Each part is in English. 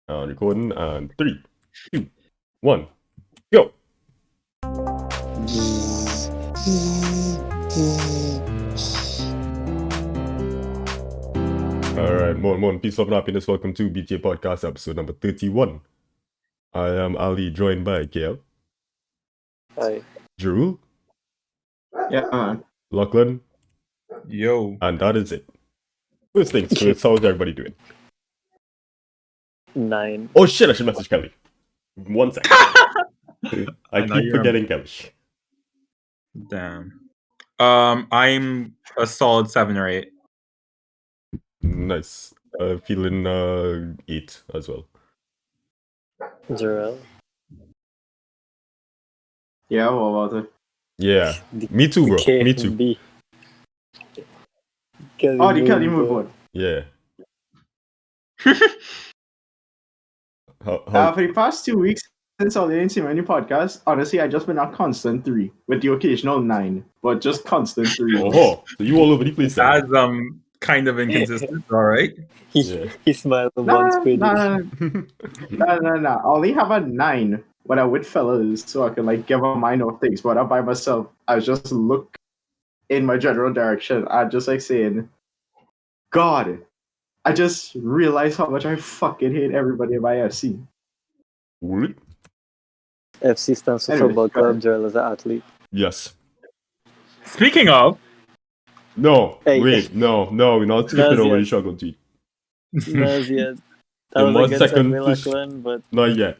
Recording on 3, 2, 1, go! Alright, morning, peace, love, and happiness. Welcome to BTA Podcast episode number 31. I am Ali, joined by KL. Hi. Jarool. Yeah, man. Lachlan. Yo. And that is it. First things first, how's everybody doing? 9. Oh shit, I should message Kelly. 1 second. I keep forgetting Kelly. Damn. I'm a solid 7 or 8. Nice. Feeling 8 as well. Jarool. Yeah, what about it? Yeah. Me too, bro. Me too. Oh, the Kelly move on. Yeah. For the past 2 weeks, since I didn't see many podcasts, honestly, I just been a constant 3 with the occasional 9, but just constant 3. Oh, so you all over the place. That's kind of inconsistent, all right? He smiled once. No. I only have a 9 when I'm with fellas, so I can like give a mind of things. But I'm by myself, I just look in my general direction. I just like saying, God, I just realized how much I fucking hate everybody in my FC. What? FC stands for Football Club. Jarool is an athlete. Yes. Speaking of, no, hey, wait, no, we're not skipping over the shotgun tweet. Not yet. That was was a good second segment, Lachlan, but not yet.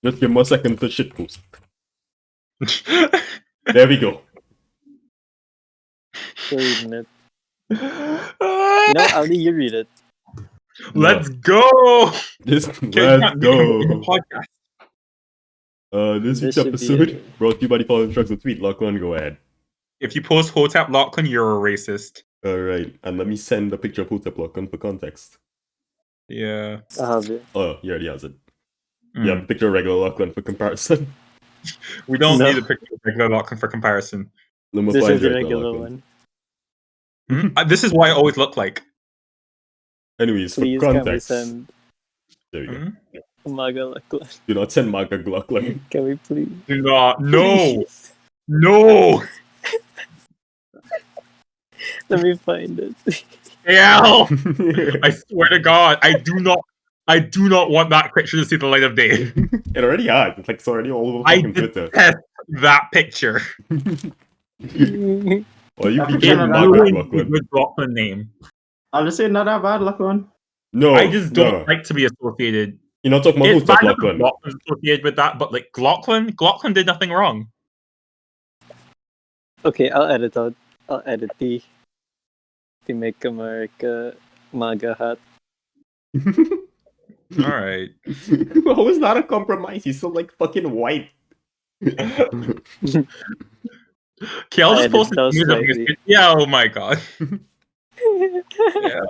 Just give me a second to shit post. There we go. still reading it. Ali, you read it. Let's go! Let's go. This week's episode brought to you by the following instructions tweet. Lachlan, go ahead. If you post Hotep Lachlan, you're a racist. Alright, and let me send a picture of Hotep Lachlan for context. Yeah. I have it. Oh, he already has it. Yeah, picture of regular Lachlan for comparison. We don't need a picture of regular Lachlan for comparison. This is the regular one. This is what I always look like. Anyways, please, for context. Can we send there we go. Maga Lachlan? Do not send Maga Lachlan. Can we please? Do not. No! No! Let me find it. Hell! I swear to God, I do not want that picture to see the light of day. It already has. It's like it's already all over fucking Twitter. Detest that picture. Well, you It's became a good Lachlan name. I'll just say not that bad, Lachlan. No, I just don't like to be associated. You're not talking about Hotep Lachlan. Lachlan's associated with that, but like Lachlan did nothing wrong. Okay, I'll edit the Make America MAGA hat. Alright. How is that a compromise? He's so like fucking white. Kel just posted music. Yeah, oh my God. Yeah.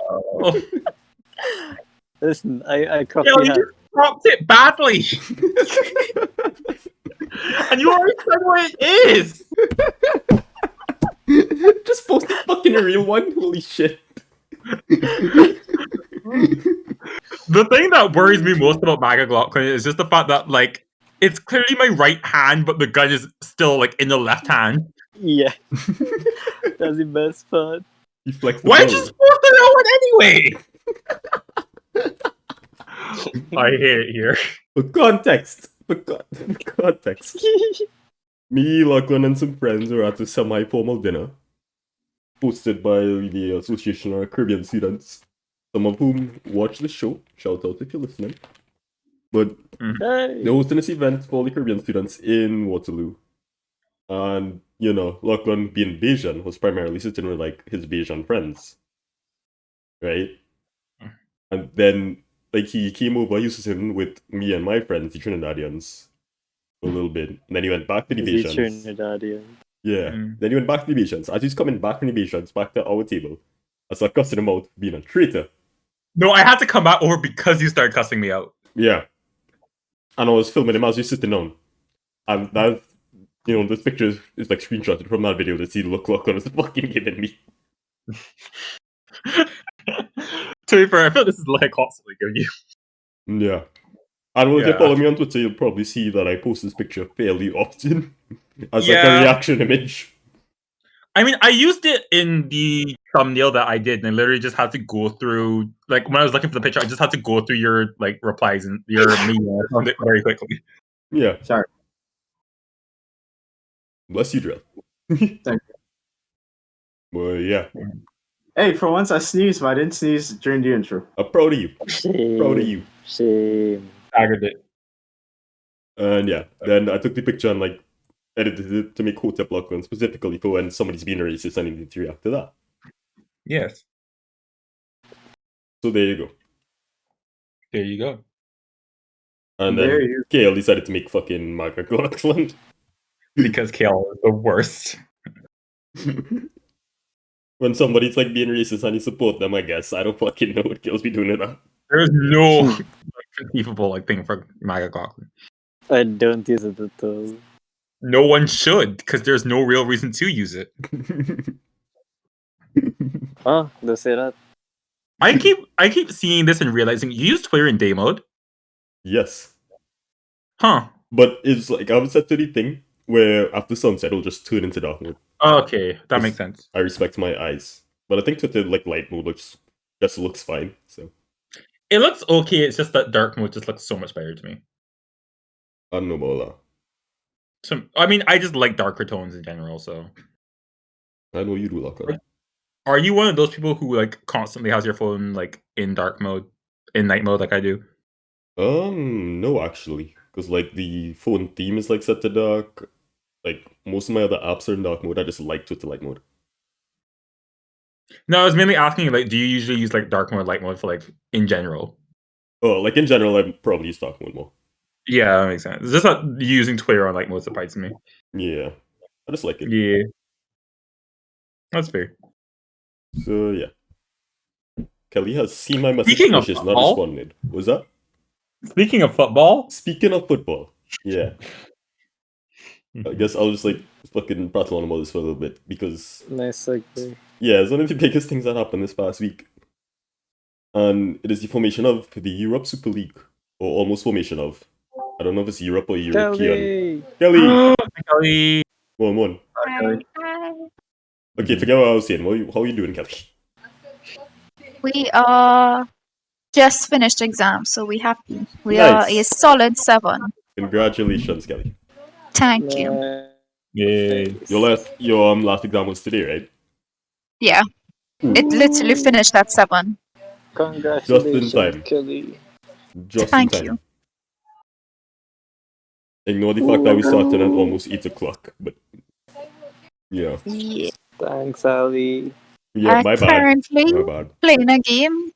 Listen, I cropped Kel, you just cropped it badly. And you already said what it is. Just post the fucking real one. Holy shit. The thing that worries me most about MAGA Lachlan is just the fact that like it's clearly my right hand, but the gun is still like in the left hand. Yeah. That's the best part. Why are you supposed to know it anyway? I hate it here. For context. Me, Lachlan, and some friends were at a semi-formal dinner hosted by the Association of Caribbean Students, some of whom watch the show. Shout out if you're listening. But they're hosting this event for the Caribbean students in Waterloo. And, you know, Lachlan, being Bayesian, was primarily sitting with like his Bayesian friends. Right? And then like he came over, he was sitting with me and my friends, the Trinidadians, for a little bit. And then he went back to the Bayesians. Trinidadian. Yeah. Then he went back to the Bayesians. As he's coming back from the Bayesians, back to our table, I started cussing him out being a traitor. No, I had to come back over because you started cussing me out. Yeah. And I was filming him as he's sitting down. And that, you know, this picture is like screenshotted from that video to see the look Lachlan was fucking giving me. To be fair, I feel this is the look I constantly give you. Yeah. And if you Yeah. follow me on Twitter, you'll probably see that I post this picture fairly often as like a Yeah. reaction image. I mean, I used it in the thumbnail that I did, and I literally just had to go through, like, when I was looking for the picture, I just had to go through your, like, replies and your media. I found it very quickly. Yeah. Sorry. Bless you, Drill. Thank But yeah, Hey, for once I sneezed, but I didn't sneeze during the intro. I'm proud of you. Shame. Proud of you. Shame. Staggered it. And yeah, then I took the picture and like edited it to make Hotep Lachlan specifically for when somebody's being racist and I need to react to that. Yes. So there you go. There you go. And There then you KL decided to make fucking Margaret Lachlan. Because Kale is the worst. When somebody's like being racist and you support them, I guess. I don't fucking know what KL's be doing to that. There's no like, conceivable like thing for Maga Gauklin. I don't use it at all. No one should, because there's no real reason to use it. Oh, don't say that. I keep seeing this and realizing you use Twitter in day mode. Yes. Huh. But it's like I was set to the thing where after sunset it'll just turn into dark mode. Okay, that makes sense. I respect my eyes. But I think Twitter like light mode just looks fine. So It looks okay, it's just that dark mode just looks so much better to me. I don't know about that. So, I mean, I just like darker tones in general, so. I know you do, Lachlan. Are you one of those people who like constantly has your phone like in dark mode, in night mode like I do? No, actually, because like the phone theme is like set to dark. Like most of my other apps are in dark mode. I just like Twitter light mode. No, I was mainly asking like, do you usually use like dark mode, light mode for like in general? Oh, like in general, I probably use dark mode more. Yeah, that makes sense. It's just that using Twitter on light mode surprises me. Yeah, I just like it. Yeah, that's fair. So yeah, Kelly has seen my message, Speaking of which is not football- responded. Was that? Speaking of football, Speaking of football, yeah. I guess I'll just like fucking prattle on about this for a little bit because Nice segue. yeah, it's one of the biggest things that happened this past week. And it is the formation of the Europe Super League. Or almost formation of. I don't know if it's Europe or European. Kelly! Kelly! Kelly, One. Kelly. Okay, forget what I was saying. How are you doing, Kelly? We are just finished exams, so we happy. We Nice. are a solid 7. Congratulations, Kelly. Thank you. yay! Your last exam was today, right? Yeah, it literally finished at 7. Congratulations, time. Kelly. Just Thank in time. you. Ignore the fact that we started at almost 8 o'clock, but yeah. Yeah. Thanks, Ali. Yeah, my bad. Currently My bad. playing a game,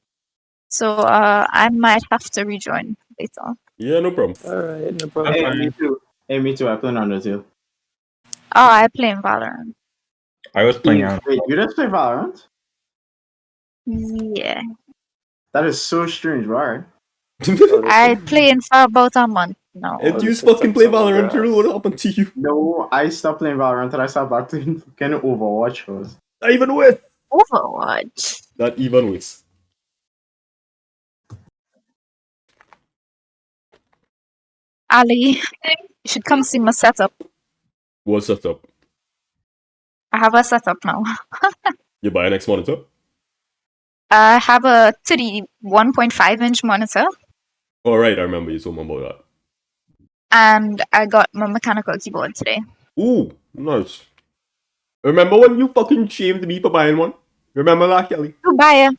so I might have to rejoin later. Yeah, no problem. Alright, no Hey, problem. me too. Hey, me too. I play Undertale. Oh, I play in Valorant. I was playing out. Wait, you just play Valorant? Yeah. That is so strange, right? I playing for about a month now. And you it's fucking play like some Valorant, grass. what happened to you? No, I stopped playing Valorant and I started back playing kind of Overwatch first. Not even worse. Overwatch. Not even worse. Ali, you should come see my setup. What's that up? I have a setup now. You buy an X monitor? I have a 1.5-inch monitor, Alright, I remember you told me about that. and I got my mechanical keyboard today. Ooh, nice. Remember when you fucking shamed me for buying one? Remember that, Kelly? You buy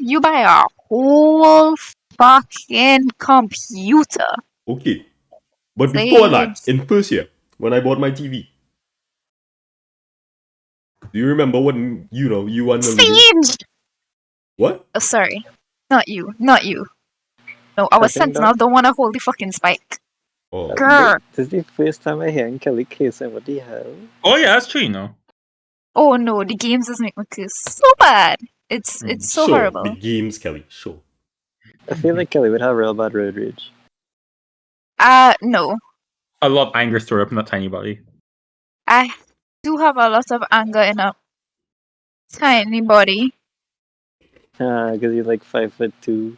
you buy a whole fucking computer. Okay. But before that, Sage. in first year, when I bought my TV, do you remember when, you and the lady... Sage! What? Oh, sorry. Not you. No, our I think sentinel don't want to hold the fucking spike. Oh. Grr. This is the first time I hear Kelly cursing. What the hell? Oh yeah, that's true. You know. Oh no, the games just make me curse so bad. It's so Sure, horrible. the games, Kelly, sure. I feel like Kelly would have real bad road rage. No. A lot of anger stored up in that tiny body. I do have a lot of anger in a tiny body. Because you're like 5'2".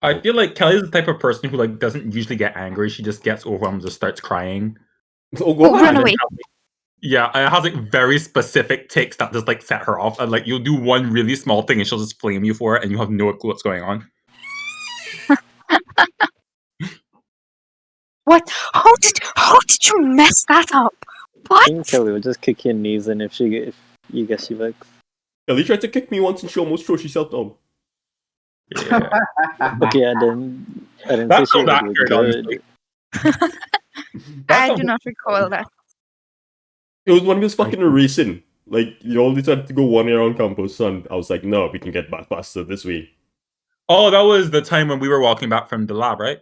I feel like Kelly's the type of person who like doesn't usually get angry. She just gets overwhelmed and just starts crying. Oh, go run on. away. Yeah, it has like very specific ticks that just like set her off. And like you'll do one really small thing and she'll just flame you for it, and you have no clue what's going on. What? How did you mess that up? I What? think Kelly would just kick your knees in if you get she vexed. Kelly tried to kick me once and she almost threw herself down. Yeah. Okay, I didn't say That's she not was accurate, good. honestly. I do not recall that. It was when we was fucking racing. Like, you all decided to go 1 year on campus, and I was like, no, we can get back faster this way. Oh, that was the time when we were walking back from the lab, right?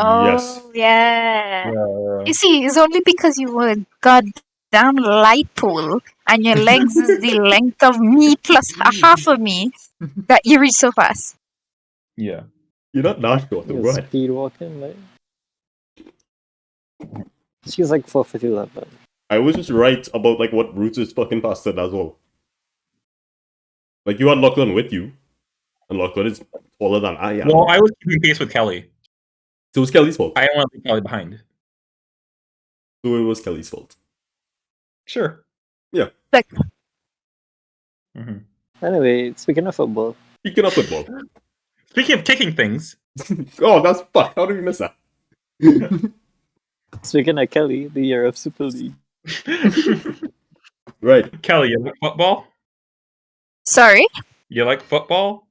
Yes. Oh, yeah. Yeah. You see, it's only because you were a goddamn light pole and your legs is the length of me plus half of me that you reach so fast. Yeah. You're not that short, though. You're Go ahead. speed walking, like. She's like 4'11". I was just right about, like, what routes is fucking faster as well. Like, you had Lachlan with you, and Lachlan is taller than I am. Well, I was keeping pace with Kelly. So it was Kelly's fault. I don't want to leave Kelly behind. So it was Kelly's fault. Sure. Yeah. Like, Anyway, speaking of football, Speaking of football. Speaking of kicking things, Oh, that's fuck. How did we miss that? speaking of Kelly, the year of Super League. Right. Kelly, you like football? sorry? You like football?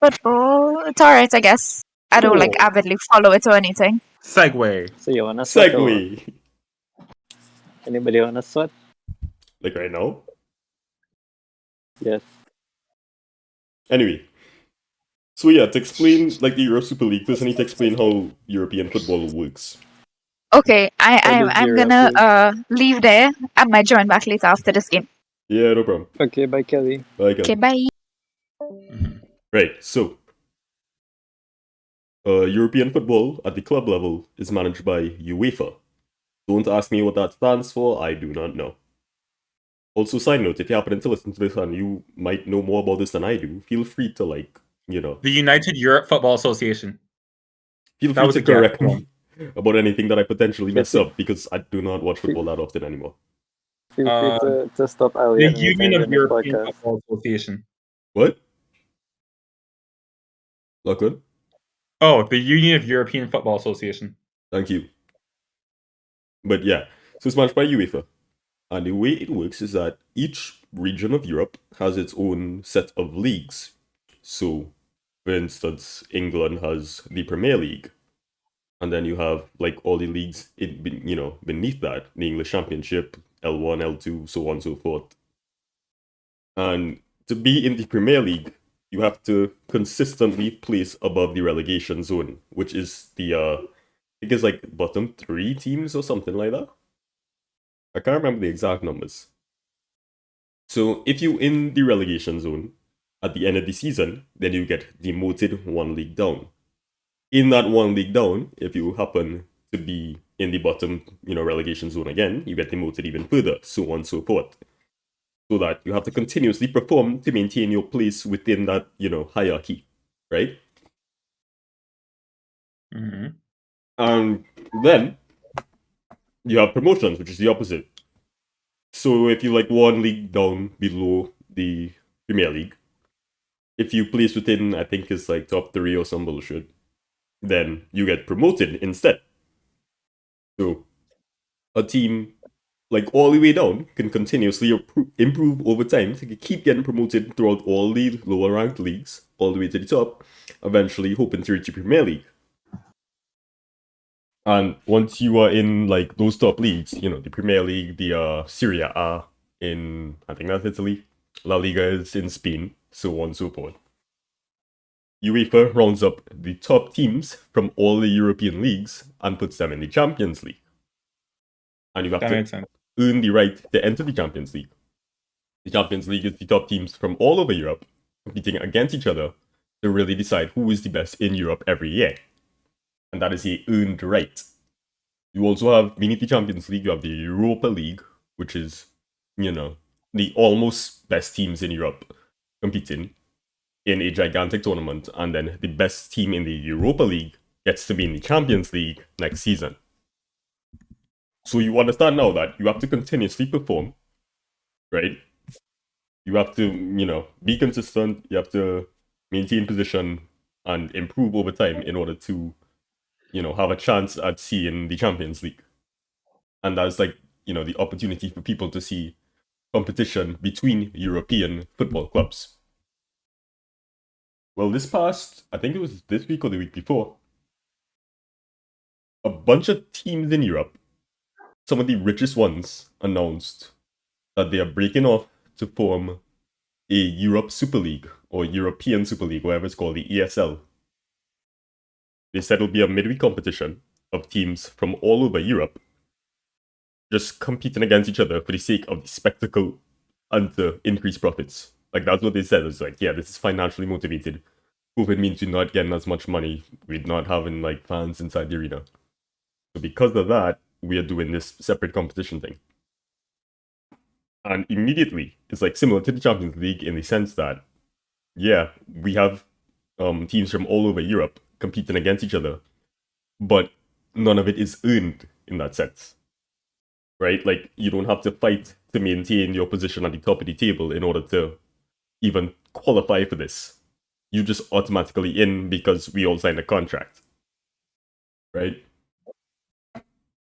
Football? It's alright, I guess. I don't like Cool. avidly follow it or anything. Segway. So you wanna sweat? Or what? Segway. Anybody wanna sweat? Like right now? Yes. Anyway. So yeah, to explain like the Euro Super League, first I need to explain how European football works. Okay, What is I'm Europe gonna leave there. I might join back later after this game. Yeah, no problem. Okay, bye Kelly. Bye, Kel. Okay, bye. Right, so European football at the club level is managed by UEFA. Don't ask me what that stands for, I do not know. Also, side note, if you happen to listen to this and you might know more about this than I do, feel free to The United Europe Football Association. feel That free was to a guess. correct me about anything that I potentially mess Yes, up because I do not watch football that often anymore. Feel free to stop The Elliot Union anytime of in this European podcast. Football Association. What? Lachlan? Oh, the Union of European Football Association. Thank you. But yeah, so it's managed by UEFA. And the way it works is that each region of Europe has its own set of leagues. So, for instance, England has the Premier League. And then you have like all the leagues beneath that, the English Championship, L1, L2, so on and so forth. And to be in the Premier League, you have to consistently place above the relegation zone, which is the I think it's like bottom 3 teams or something like that. I can't remember the exact numbers. So if you in the relegation zone at the end of the season, then you get demoted 1 league down. In that 1 league down, if you happen to be in the bottom, relegation zone again, you get demoted even further, so on and so forth. So that you have to continuously perform to maintain your place within that, hierarchy, right? Mm-hmm. And then you have promotions, which is the opposite. So if you like 1 league down below the Premier League, if you place within, I think it's like top 3 or some bullshit, then you get promoted instead. So a team like all the way down can continuously improve over time to keep getting promoted throughout all the lower ranked leagues all the way to the top, eventually hoping to reach the Premier League. And once you are in like those top leagues, the Premier League, the Serie A in, I think that's Italy, La Liga is in Spain, so on and so forth. UEFA rounds up the top teams from all the European leagues and puts them in the Champions League. And you have That to makes sense. earn the right to enter the Champions League. The Champions League is the top teams from all over Europe competing against each other to really decide who is the best in Europe every year. And that is the earned right. You also have, beneath the Champions League, you have the Europa League, which is, the almost best teams in Europe competing in a gigantic tournament, and then the best team in the Europa League gets to be in the Champions League next season. So you understand now that you have to continuously perform, right? You have to, be consistent. You have to maintain position and improve over time in order to, have a chance at seeing the Champions League. And that's like, the opportunity for people to see competition between European football clubs. Well, I think it was this week or the week before, a bunch of teams in Europe, some of the richest ones, announced that they are breaking off to form a Europe Super League or European Super League, whatever it's called, the ESL. They said it'll be a midweek competition of teams from all over Europe just competing against each other for the sake of the spectacle and to increase profits. Like, that's what they said. It's like, yeah, this is financially motivated. COVID means you're not getting as much money. We're not having, like, fans inside the arena. So because of that, we are doing this separate competition thing. And immediately, it's like similar to the Champions League in the sense that, yeah, we have teams from all over Europe competing against each other, but none of it is earned in that sense. Right? Like, you don't have to fight to maintain your position at the top of the table in order to even qualify for this. You just automatically in because we all signed a contract. Right?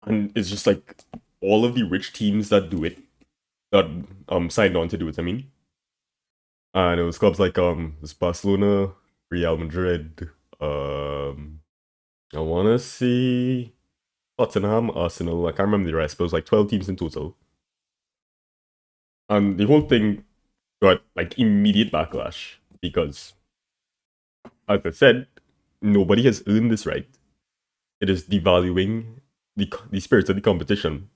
And it's just like all of the rich teams that do it, that signed on to do it, I mean. And it was clubs like it's Barcelona, Real Madrid, I wanna see Tottenham, Arsenal, I can't remember the rest, but it was like 12 teams in total. And the whole thing got like immediate backlash because, as I said, nobody has earned this right. It is devaluing the spirit of the competition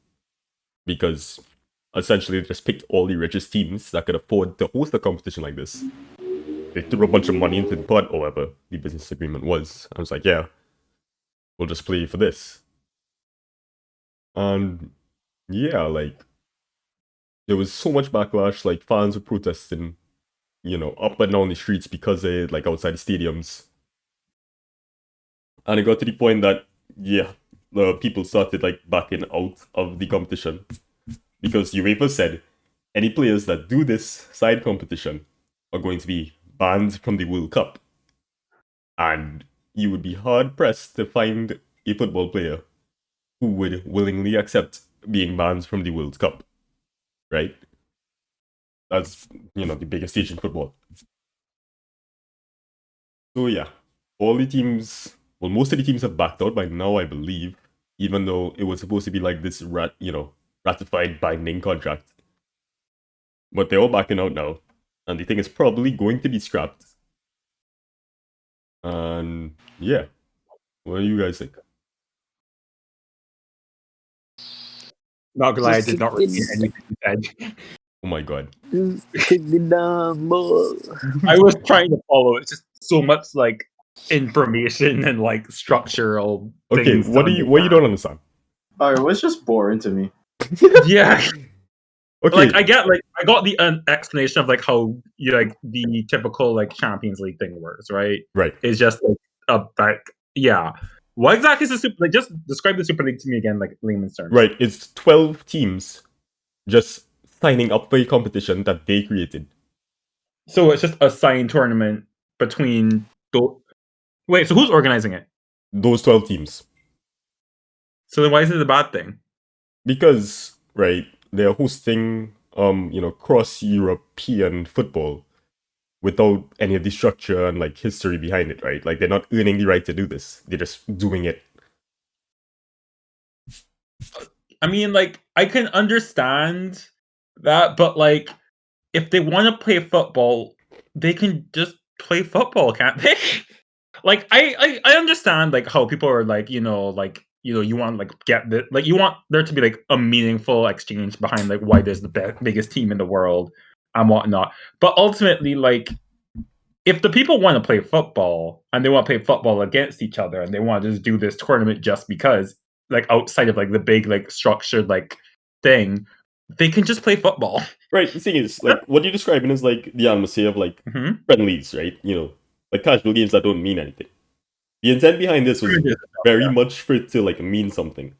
because essentially they just picked all the richest teams that could afford to host a competition like this. They threw a bunch of money into the pot, or whatever the business agreement was. I was like, yeah, we'll just play for this. And yeah, like, there was so much backlash, like fans were protesting, up and down the streets because they like outside the stadiums. And it got to the point that, yeah, the people started like backing out of the competition. Because UEFA said any players that do this side competition are going to be banned from the World Cup. And you would be hard pressed to find a football player who would willingly accept being banned from the World Cup. Right? That's, the biggest stage in football. So yeah, all the teams, well, most of the teams have backed out by now, I believe, even though it was supposed to be like this, ratified binding contract. But they're all backing out now, and the thing is probably going to be scrapped. And yeah, what do you guys think? Not gonna lie, I did not repeat anything you said. Oh my god. Kick me down, boy. I was trying to follow. It's just so much like information and like structural. Okay, things what you don't understand? Oh, it was just boring to me. Yeah, Okay, like I got the explanation of like how the typical like Champions League thing works, right? right. It's just yeah. What exactly is the Super? Like, just describe the Super League to me again, like layman's terms. Right, it's 12 teams just signing up for a competition that they created. So it's just a signed tournament between. Wait, so who's organizing it? Those 12 teams. So then why is it a bad thing? Because, right, they're hosting, cross-European football without any of the structure and, like, history behind it, right? Like, they're not earning the right to do this. They're just doing it. I mean, like, I can understand that, but, like, if they want to play football, they can just play football, can't they? Like, I understand, like, how people are, like, you want, like, you want there to be, like, a meaningful exchange behind, like, why there's the biggest team in the world and whatnot. But ultimately, like, if the people want to play football and they want to play football against each other and they want to just do this tournament just because, like, outside of like the big like structured like thing, they can just play football. Right. The thing is, like, what you're describing is like the atmosphere of like Mhm. friendlies, right? You know, like casual games that don't mean anything. The intent behind this was very much for it to like mean something.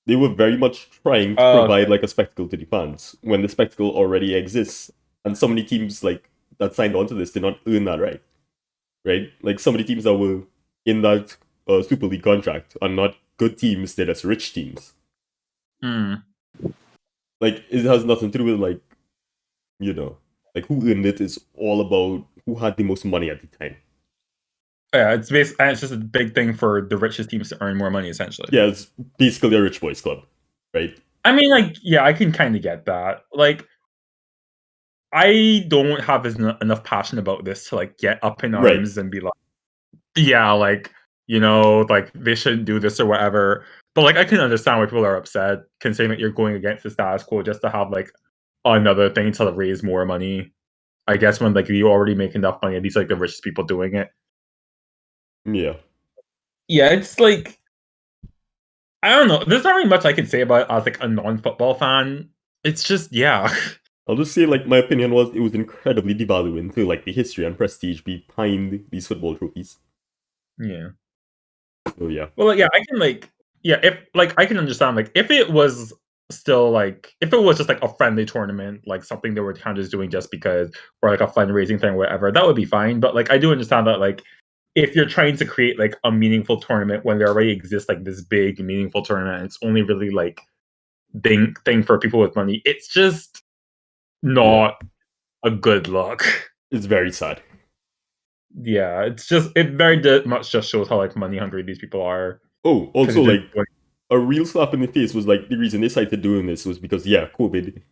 They were very much trying to provide like a spectacle to the fans when the spectacle already exists, and so many teams like that signed on to this did not earn that right? Like so many teams that were in that Super League contract are not good teams; they're just rich teams. Mm. Like it has nothing to do with like, you know, like who earned it. Is all about who had the most money at the time. Yeah, it's just a big thing for the richest teams to earn more money, essentially. Yeah, it's basically a rich boys club, right? I mean, like, yeah, I can kind of get that. Like, I don't have enough passion about this to like get up in Right. arms and be like, yeah, like, you know, like they shouldn't do this or whatever. But like, I can understand why people are upset, considering that you're going against the status quo just to have like another thing to raise more money. I guess when like you already make enough money, and these are like the richest people doing it. Yeah. Yeah, it's like I don't know. There's not really much I can say about it as like a non-football fan. It's just yeah. I'll just say, like, my opinion was it was incredibly devaluing to like the history and prestige behind these football trophies. Yeah. So yeah. Well, like, yeah, I can like yeah, if like I can understand like if it was still like if it was just like a friendly tournament, like something they were kind of just doing just because or like a fundraising thing or whatever, that would be fine. But like I do understand that like if you're trying to create like a meaningful tournament when there already exists like this big meaningful tournament, and it's only really like thing for people with money, it's just not a good look. It's very sad. Yeah, it very much just shows how like money hungry these people are. Oh, 'Cause also it just- like a real slap in the face was like the reason they started doing this was because COVID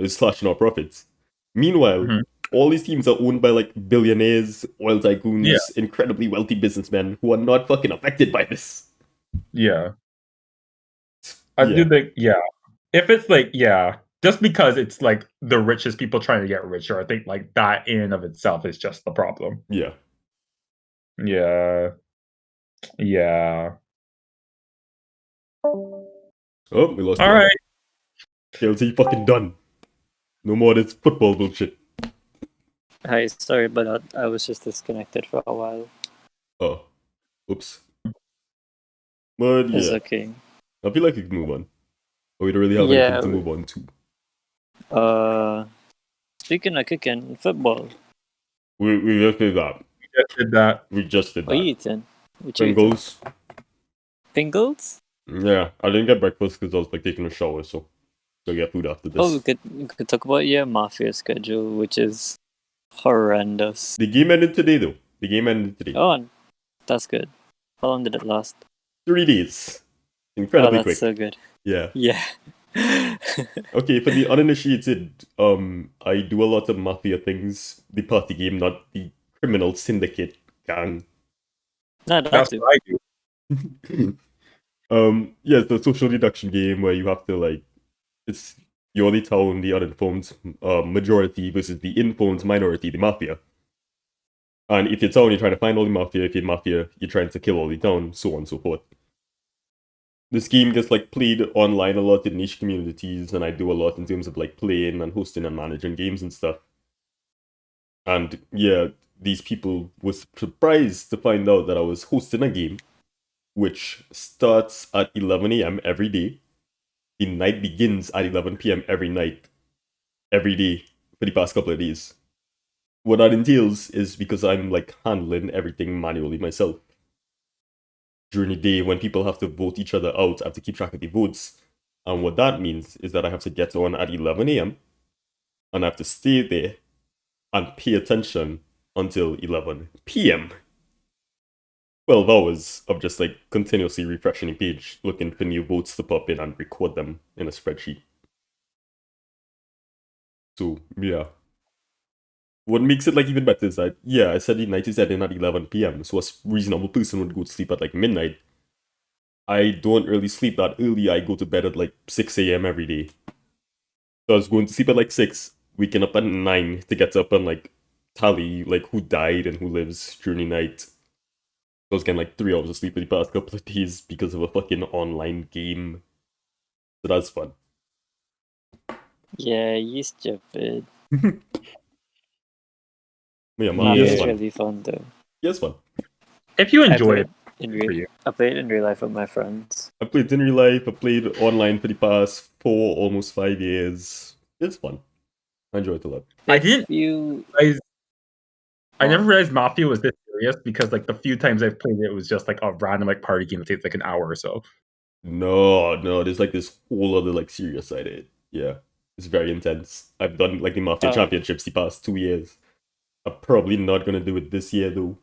is slashing our profits. Meanwhile, Mhm. all these teams are owned by like billionaires, oil tycoons, Yeah. incredibly wealthy businessmen who are not fucking affected by this. Yeah. I do think, yeah. If it's like, yeah, just because it's like the richest people trying to get richer, I think like that in and of itself is just the problem. Yeah. Yeah. Yeah. Oh, we lost. All right. Chelsea fucking done. No more of this football bullshit. Hi, sorry, but I was just disconnected for a while. Oh, oops. But It's yeah, okay. I feel like we can move on. But we don't really have anything to move on to. Speaking of cooking, football. We just did that. We just did What are that. you eating? What you eating? Pringles. Pringles? Yeah, I didn't get breakfast because I was like taking a shower, so I'll get food after this. Oh, we could talk about your mafia schedule, which is horrendous. The game ended today, though. The game ended today. Oh, that's good. How long did it last? 3 days. Incredibly quick. That's so good. Yeah. Yeah. Okay, for the uninitiated, I do a lot of mafia things. The party game, not the criminal syndicate gang. No, That's what I do. Yeah, it's a social deduction game where you have to like, it's you're the town, the uninformed majority versus the informed minority, the mafia. And if you're town, you're trying to find all the mafia. If you're mafia, you're trying to kill all the town, so on and so forth. This game gets like played online a lot in niche communities, and I do a lot in terms of like playing and hosting and managing games and stuff. And yeah, these people were surprised to find out that I was hosting a game which starts at 11 a.m. every day. The night begins at 11 p.m. every night, every day, for the past couple of days. What that entails is because I'm like handling everything manually myself. During the day, when people have to vote each other out, I have to keep track of the votes. And what that means is that I have to get on at 11 a.m. and I have to stay there and pay attention until 11 p.m. 12 hours of just like continuously refreshing the page, looking for new votes to pop in and record them in a spreadsheet. So, yeah. What makes it like even better is that, yeah, I said the night is ending at 11 p.m., so a reasonable person would go to sleep at like midnight. I don't really sleep that early. I go to bed at like 6 a.m. every day. So I was going to sleep at like 6, waking up at 9 to get up and like tally like who died and who lives during the night. So I was getting like 3 hours of sleep for the past couple of days because of a fucking online game. So that's fun. Yeah, you stupid. Yeah, Mafia's Mafia's Yeah. fun. really fun though. Yes, fun. If you I enjoy played it, in good for real. you. I played in real life with my friends. I played in real life. I played online for the past 4, almost 5 years. It's fun. I enjoy it a lot. I If didn't you I never realized Mafia was this serious because like the few times I've played it, it was just like a random like party game that takes like an hour or so. No, there's like this whole other like serious side of it. Yeah, it's very intense. I've done like the Mafia Championships the past 2 years. I'm probably not gonna do it this year though.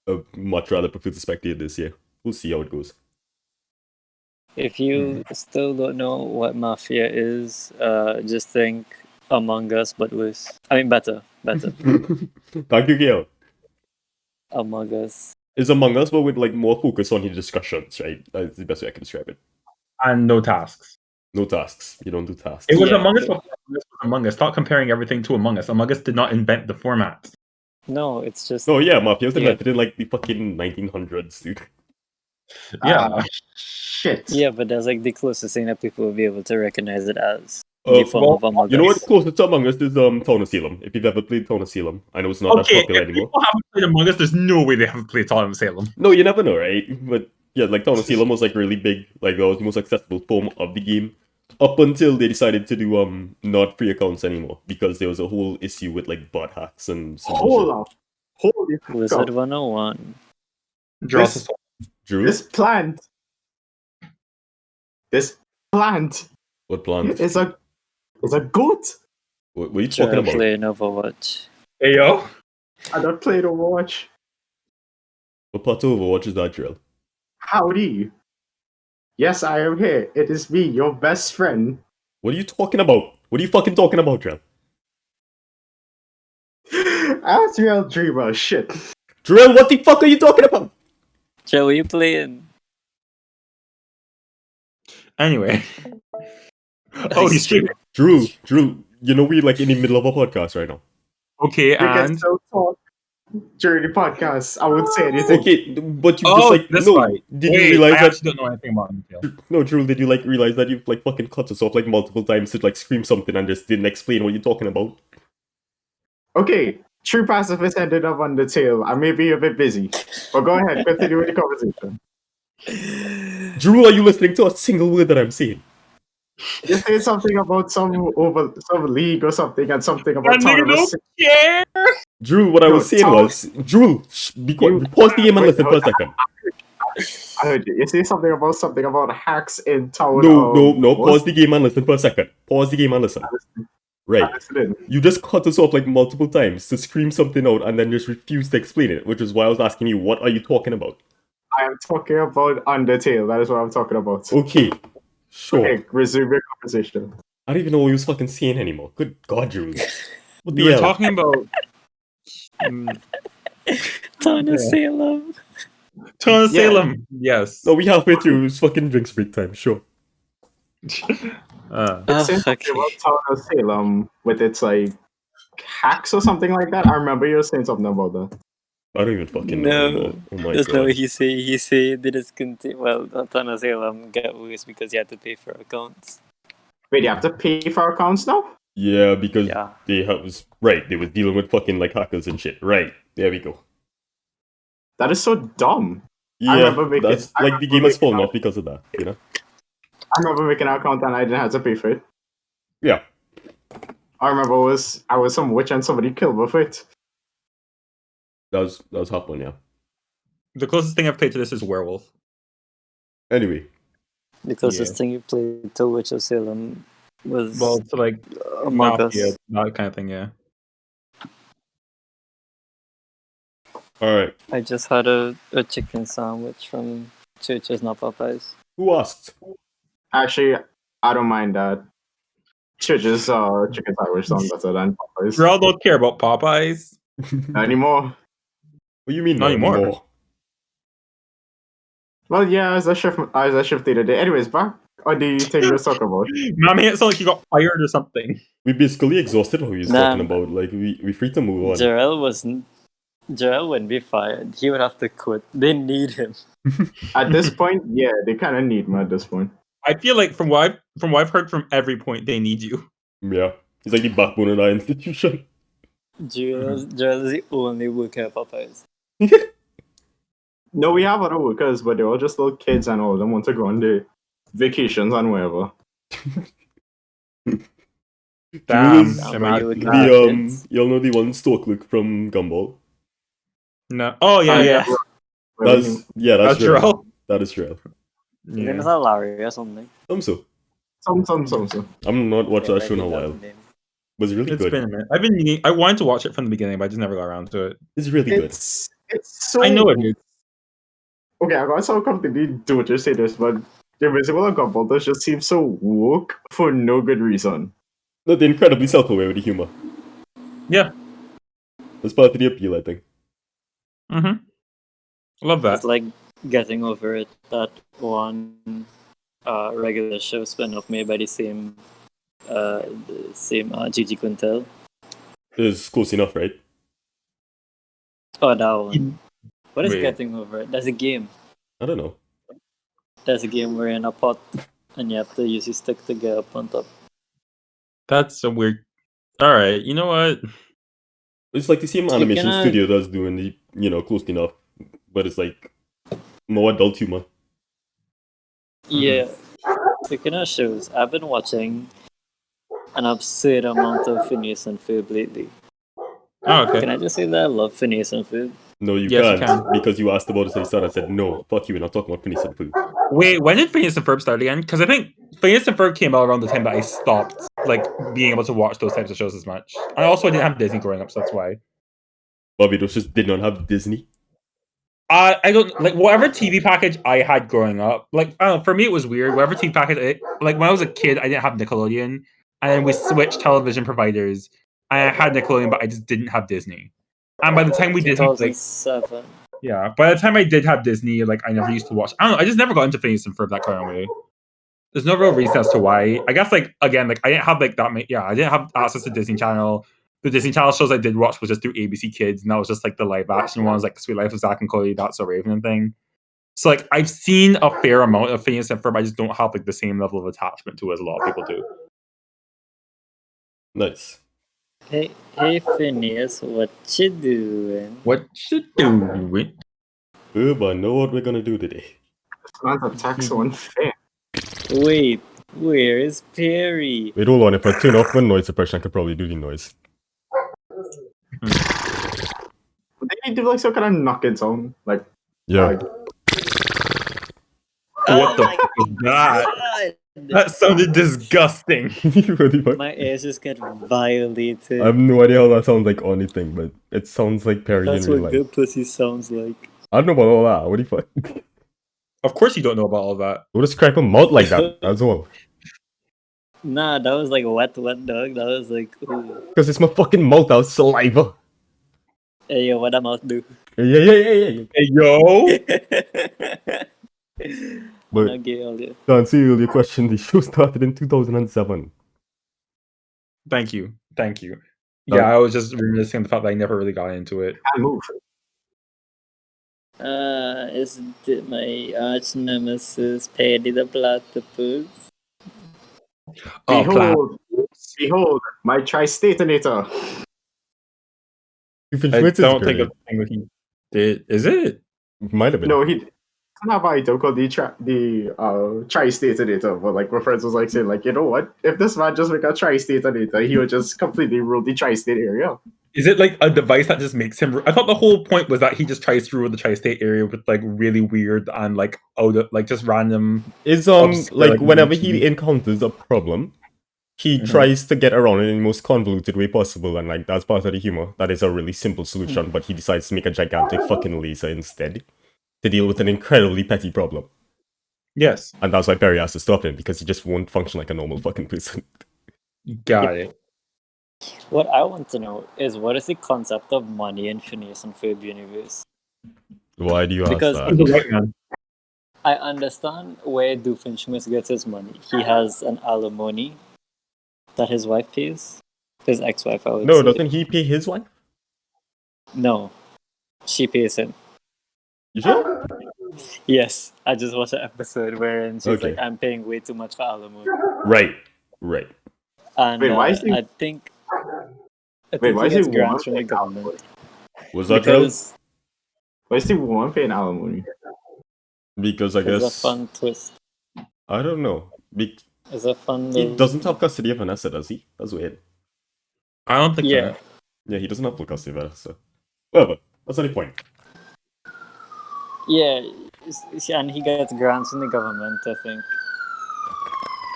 I'd much rather prefer to spectate this year. We'll see how it goes. If you still don't know what Mafia is, just think Among Us, but worse. I mean, better. Thank you, Gail. Among Us. It's Among Us, but with like more focus on the discussions, right? That's the best way I can describe it. And no tasks. No tasks. You don't do tasks. It was Yeah, Among Us but- before Among Us was Among Us. Stop comparing everything to Among Us. Among Us did not invent the format. No, it's just No, yeah, Mafia was Yeah. invented in like the fucking 1900s, dude. Yeah. Shit. yeah, but that's like the closest thing that people will be able to recognize it as. Uh, The form well, of Among You know Us. what? Closest to Among Us is Town of Salem. If you've ever played Town of Salem, I know it's not Okay, that popular if anymore. people haven't played Among Us, there's no way they haven't played Town of Salem. No, you never know, right? But yeah, like Town of Salem was like really big. Like that was the most accessible form of the game. Up until they decided to do not free accounts anymore because there was a whole issue with like bot hacks and some Hold bullshit. up. Holy Wizard fuck. 101. This, Drew, this plant. This plant what plant? is a goat. What are you talking Sure, about? playing Overwatch. Hey yo. I don't play Overwatch. What part of Overwatch is that, Drill? Howdy. Yes, I am here. It is me, your best friend. What are you talking about? What are you fucking talking about, Drill? That's real dreamer. Shit. Drill, what the fuck are you talking about? Joe, are you playing? Anyway. Oh, he's streaming. Drew, you know we're like in the middle of a podcast right now. Okay, We can and still talk during the podcast. I won't say anything. Okay, but you oh, just like this no. fight. Did Wait, you realize I that? actually don't know anything about Untitled. No, Drew, did you like realize that you've like fucking cut us off like multiple times to like scream something and just didn't explain what you're talking about? Okay, true pacifist ended up on the tail. I may be a bit busy, but go ahead, continue with the conversation. Drew, are you listening to a single word that I'm saying? You say something about some league or something, and something about That nigga tournament. don't care. Drew, what I No, was saying Tom- was, Drew, be quiet. Pause the game and Wait, listen for a second. I heard you. You say something about hacks in town. No. Pause the game and listen for a second. Pause the game and listen. Right. Listening. You just cut us off like multiple times to scream something out and then just refuse to explain it, which is why I was asking you, what are you talking about? I am talking about Undertale. That is what I'm talking about. Okay, sure. Okay, resume your conversation. I don't even know what he was fucking saying anymore. Good God, Drew. What We the were hell? talking about Town Yeah. of Salem. Town of Yeah. Salem. Yes. No, we halfway through. It's fucking drinks break time, sure. You're saying something Okay. about Town of Salem with its like hacks or something like that. I remember you were saying something about that. I don't even fucking know No, anymore. Oh my That's not God. what he say. He say they just continue. Well, Town of Salem get worse because you had to pay for accounts. Wait, you have to pay for accounts now? Yeah, because Yeah. they was right. They was dealing with fucking like hackers and shit. Right. There we go. That is so dumb. Yeah, remember making- that's I like the remember game has making fallen off because of that, you know? I remember making an account and I didn't have to pay for it. Yeah. I remember I was some witch and somebody killed me for it. That was hot one, yeah. The closest thing I've played to this is Werewolf. Anyway. The closest thing you played to Witch of Salem was Well, to like Among Us. Mafia, that kind of thing, yeah. Alright. I just had a chicken sandwich from Church's, not Popeyes. Who asked? Actually, I don't mind that. Church's chicken sandwich sounds better than Popeyes. Girl don't care about Popeyes. Not anymore. What do you mean Not not anymore. anymore? Well, yeah, as a shift the other day. Anyways, back on the thing you were talking about. Man, it sounds like you got fired or something. We basically exhausted what he was Nah. talking about. Like we free to move on. Jarrell wouldn't be fired. He would have to quit. They need him. At this point, yeah, they kind of need me at this point. I feel like from what I've heard from every point, they need you. Yeah. He's like the backbone of that institution. Jarool is the only worker at Popeyes. No, we have other workers, but they're all just little kids and all of them want to go on their vacations and wherever. Damn. is Damn, imagine you that. kids. Y'all know the one Storklook from Gumball? No. Oh yeah, Oh, yeah. That's That's Jarool. Jarool. That is Jarool. His name is Yeah. Larry or something. So. Some. I'm not watching that show in a maybe while. that name. But it's really It's good. been a minute. I've been meaning. I wanted to watch it from the beginning, but I just never got around to it. It's really good. It's so. I know it is. Okay, I'm gonna so completely don't just say this, but the Invisible and Gumball does just seem so woke for no good reason. No, they're incredibly self-aware with the humor. Yeah. That's part of the appeal, I think. Mm-hmm. Love that. It's like getting over it. That one regular show spin-off made by the same Gigi Quintel. It's close enough, right? Oh, that one. What is Wait. getting over it? There's a game. I don't know. There's a game where you're in a pot and you have to use your stick to get up on top. That's a weird. All right. You know what? It's like the same animation cannot- studio does doing the, close enough. But it's like more adult humor. Yeah. Speaking of shows, I've been watching an absurd amount of Phineas and Ferb lately. Oh, okay. Can I just say that I love Phineas and Ferb? No, you Yes, you can't. can. Because you asked about it at the start. I said, no, fuck you, we're not talking about Phineas and Ferb. Wait, when did Phineas and Ferb start again? Because I think Phineas and Ferb came out around the time that I stopped like being able to watch those types of shows as much. And also, I didn't have Disney growing up, so that's why. Bobby, those just did not have Disney. I don't like whatever TV package I had growing up. Like, I don't know, for me, it was weird. Whatever TV package, like when I was a kid, I didn't have Nickelodeon, and then we switched television providers. And I had Nickelodeon, but I just didn't have Disney. And by the time we did have, like, 2007. yeah, by the time I did have Disney, like I never used to watch. I don't know. I just never got into Phineas and Ferb that kind of way. There's no real reason as to why. I guess like again, like I didn't have like that. Yeah, I didn't have access to Disney Channel. The Disney Channel shows I did watch was just through ABC Kids, and that was just like the live action ones, like Sweet Life of Zack and Cody, That's So Raven and thing. So like I've seen a fair amount of Phineas and Ferb. I just don't have like the same level of attachment to it as a lot of people do. Nice. Hey Phineas, what you doing? What you doing? Ferb, I know what we're gonna do today. This man's attack so unfair. Wait, where is Perry? Wait, hold on. If I turn off my noise suppression, I could probably do the noise. They need to do like some kind of knocking sound. Like, Yeah. like What the fuck is that? God! That sounded disgusting. What the fuck? My ears just get violated. I have no idea how that sounds like on anything, but it sounds like Perry That's in real what life. good pussy sounds like. I don't know about all that. What the fuck? Of course you don't know about all that. Don't just crack my mouth like that. That's all. Nah, that was like wet dog. That was like, ooh. Because it's my fucking mouth out saliva. Hey, yo, what that mouth do? Yeah. Hey yo. But Not gay all day. to answer your question, the show started in 2007. Thank you. Yeah, I was just reminiscing the fact that I never really got into it. can't move. Is it my arch nemesis, Paddy the Platypus? Behold, behold, my tri-statinator. You finished I with don't think of the thing that he did. Is it? Might have been. No, he doesn't have an item called the tri-statinator, but like my friends was like saying, like, you know what? If this man just make a tri-statinator, he would just completely rule the tri-state area. Is it like a device that just makes him? I thought the whole point was that he just tries to rule the tri-state area with like really weird and like out of, like just random. It's Obscure, like like, whenever mentioned. he encounters a problem, he tries to get around it in the most convoluted way possible, and like that's part of the humor. That is a really simple solution, but he decides to make a gigantic fucking laser instead to deal with an incredibly petty problem. Yes, And that's why Perry has to stop him, because he just won't function like a normal fucking person. got it. What I want to know is what is the concept of money in Phineas and Ferb universe? Why do you ask Because- He's a that? white man. I understand where Doofenshmirtz gets his money. He has an alimony that his wife pays. His ex-wife, I would No, say. doesn't he pay his wife? No. She pays him. You sure? Yes. I just watched an episode wherein she's Okay. like, I'm paying way too much for alimony. Right. And Wait, why is he? I think Wait, why he is he gets one grants from the paying government alimony? Was that real? because Why is the woman paying alimony? Because I it's a guess fun twist. I don't know. It's a fun He little... doesn't have custody of Vanessa, does he? That's weird. I don't think Yeah. so. Yeah, he doesn't have full custody of Vanessa. Whatever. That's not the point. Yeah, and he gets grants from the government, I think.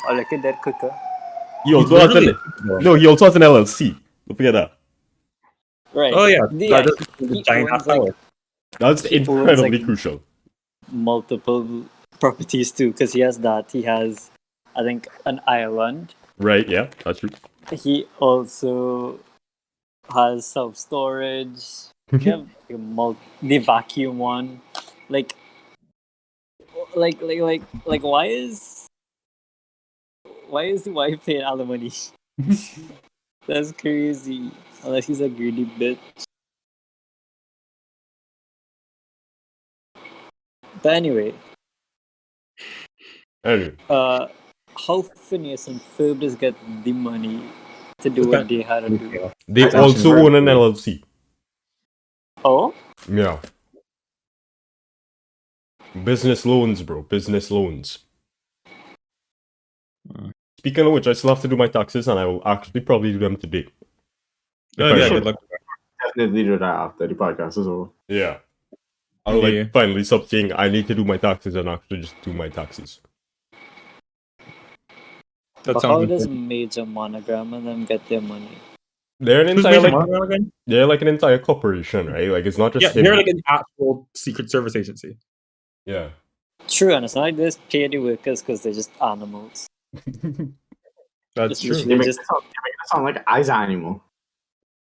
Oh, look at that cooker. He also has literally an he also has an LLC. Don't forget that. Right. Oh yeah, Yeah, that's he the giant owns, ass tower. That's He owns, incredibly like, crucial. multiple properties too, because he has that. He has, I think, an island. Right? Yeah, that's true. He also has self storage. Yeah, the vacuum one. Like, why is the wife paying alimony? That's crazy. Unless he's a greedy bitch. But anyway, Anyway, how Phineas and Ferb just get the money to do what they had to do? they That's also actually own an very LLC. Oh, Yeah. Business loans, bro. Business loans. Speaking of which, I still have to do my taxes, and I will actually probably do them today. Oh, If I yeah, should. good luck. Definitely do that after the podcast is over. Yeah. I'll Yeah. like finally stop saying I need to do my taxes and actually just do my taxes. That but sounds how good. does Major Monogram and them get their money? They're an Who's entire Major like Monogram again? they're like an entire corporation, right? Like it's not just Yeah, him. they're like an actual secret service agency. Yeah. True, and it's not like they just pay the workers because they're just animals. That's It's true. literally They make just it sound like I's animal.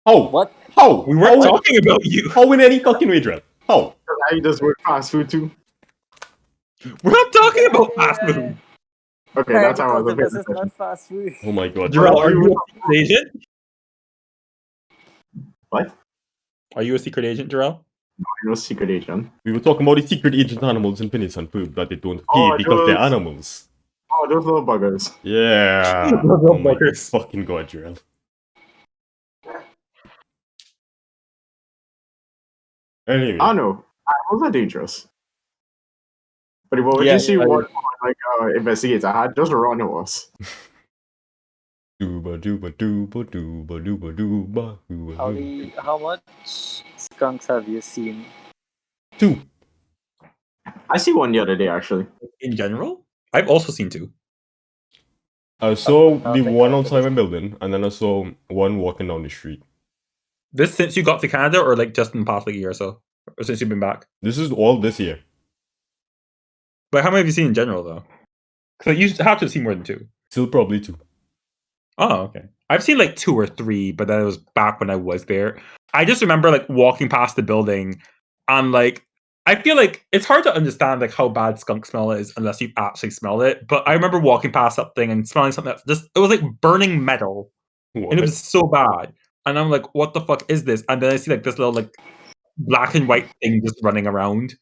How? what? How? We weren't How? talking about you. How in any fucking way, Drell? How? I does work fast food too. We're not talking about fast food. Okay, that's how I was This looking is not fast food. Oh my god. Jarrell, are are you you- a secret agent? What? Are you a secret agent, Jarrell? No secret agent. We were talking about the secret agent animals in Phineas and Ferb that they don't pay Oh, because they're those- animals. Oh, those little buggers. Yeah. Those Oh my fuckers. fucking god, Jarrell. Anyway. I don't know. Animals are dangerous. But what would Yeah, you see I- one like investigator had just run to us? Dooba dooba dooba dooba dooba dooba dooba. Ali, how much skunks have you seen? 2. I see one the other day actually. in general, I've also seen two. I saw I the think one I outside my understand. building, and then I saw one walking down the street. This since you got to Canada, or like just in the past like year or so, or since you've been back. This is all this year. But how many have you seen in general, though? Because you have to have seen more than two. Still probably 2. Oh, okay. I've seen like 2 or 3, but that was back when I was there. I just remember like walking past the building, and like I feel like it's hard to understand like how bad skunk smell is unless you've actually smelled it. But I remember walking past something and smelling something that just it was like burning metal, and it was so bad. And I'm like, what the fuck is this? And then I see like this little like black and white thing just running around.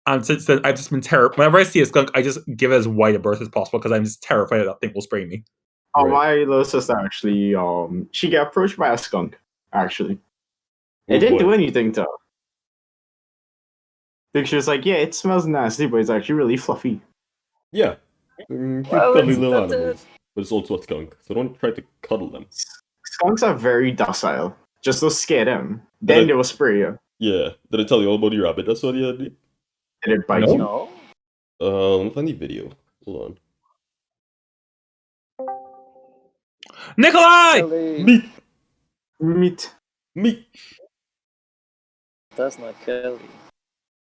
And since then, I've just been terrified. Whenever I see a skunk, I just give it as wide a berth as possible because I'm just terrified that thing will spray me. Oh, Right. my little sister actually, she got approached by a skunk. Actually, it didn't do anything to her. Like, she was like, "Yeah, it smells nasty, but it's actually really fluffy." Yeah. Cute Well, cuddly it's little not animals. But it's also a skunk, so don't try to cuddle them. Skunks are very docile. Just don't scare them. Then they will spray you. Yeah. Did I tell you all about the rabbit I saw the other day? Did it bite No. you? No. Let me find the video. Hold Nikolai! Kelly, on. Meat! Meat. Meat! that's not Kelly.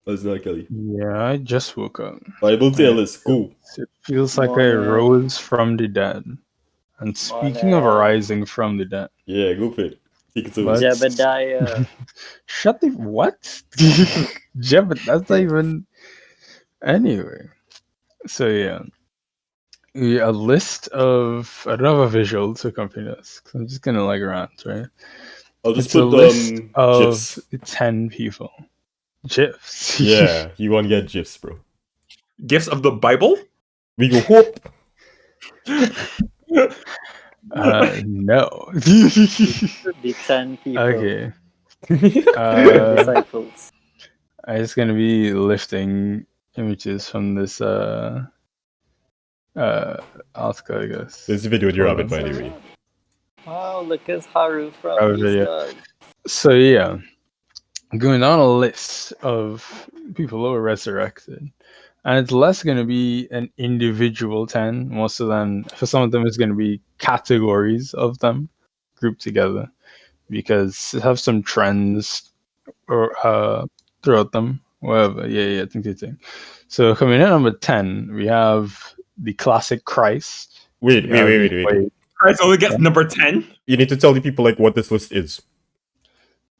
That's not Kelly. Yeah, I just woke up. Bible tell us, go. It feels like I Morning. rose from the dead. And speaking of Morning. rising from the dead, Yeah, go for it. Take it over. What? Jebediah. shut the what? Jeb, that's not even. Anyway, so yeah, a list of I don't have a visual to accompany this because I'm just gonna like rant, right? I'll just It's a put list of GIFs. 10 people. GIFs. Yeah, you want to get GIFs, bro. Gifts of the Bible? We go hope. No. The 10 people. Okay. The disciples. I'm just gonna be lifting images from this article, I guess. There's a video with your rabbit, by So, the way. wow, look at Haru from Oh, video. Easter. So yeah, going down a list of people who were resurrected, and it's less going to be an individual 10. Most of them, for some of them, it's going to be categories of them grouped together because it have some trends or throughout them. Whatever, yeah, think. So coming in at number 10, we have the classic Christ. Wait. Christ only gets number 10. You need to tell the people like what this list is.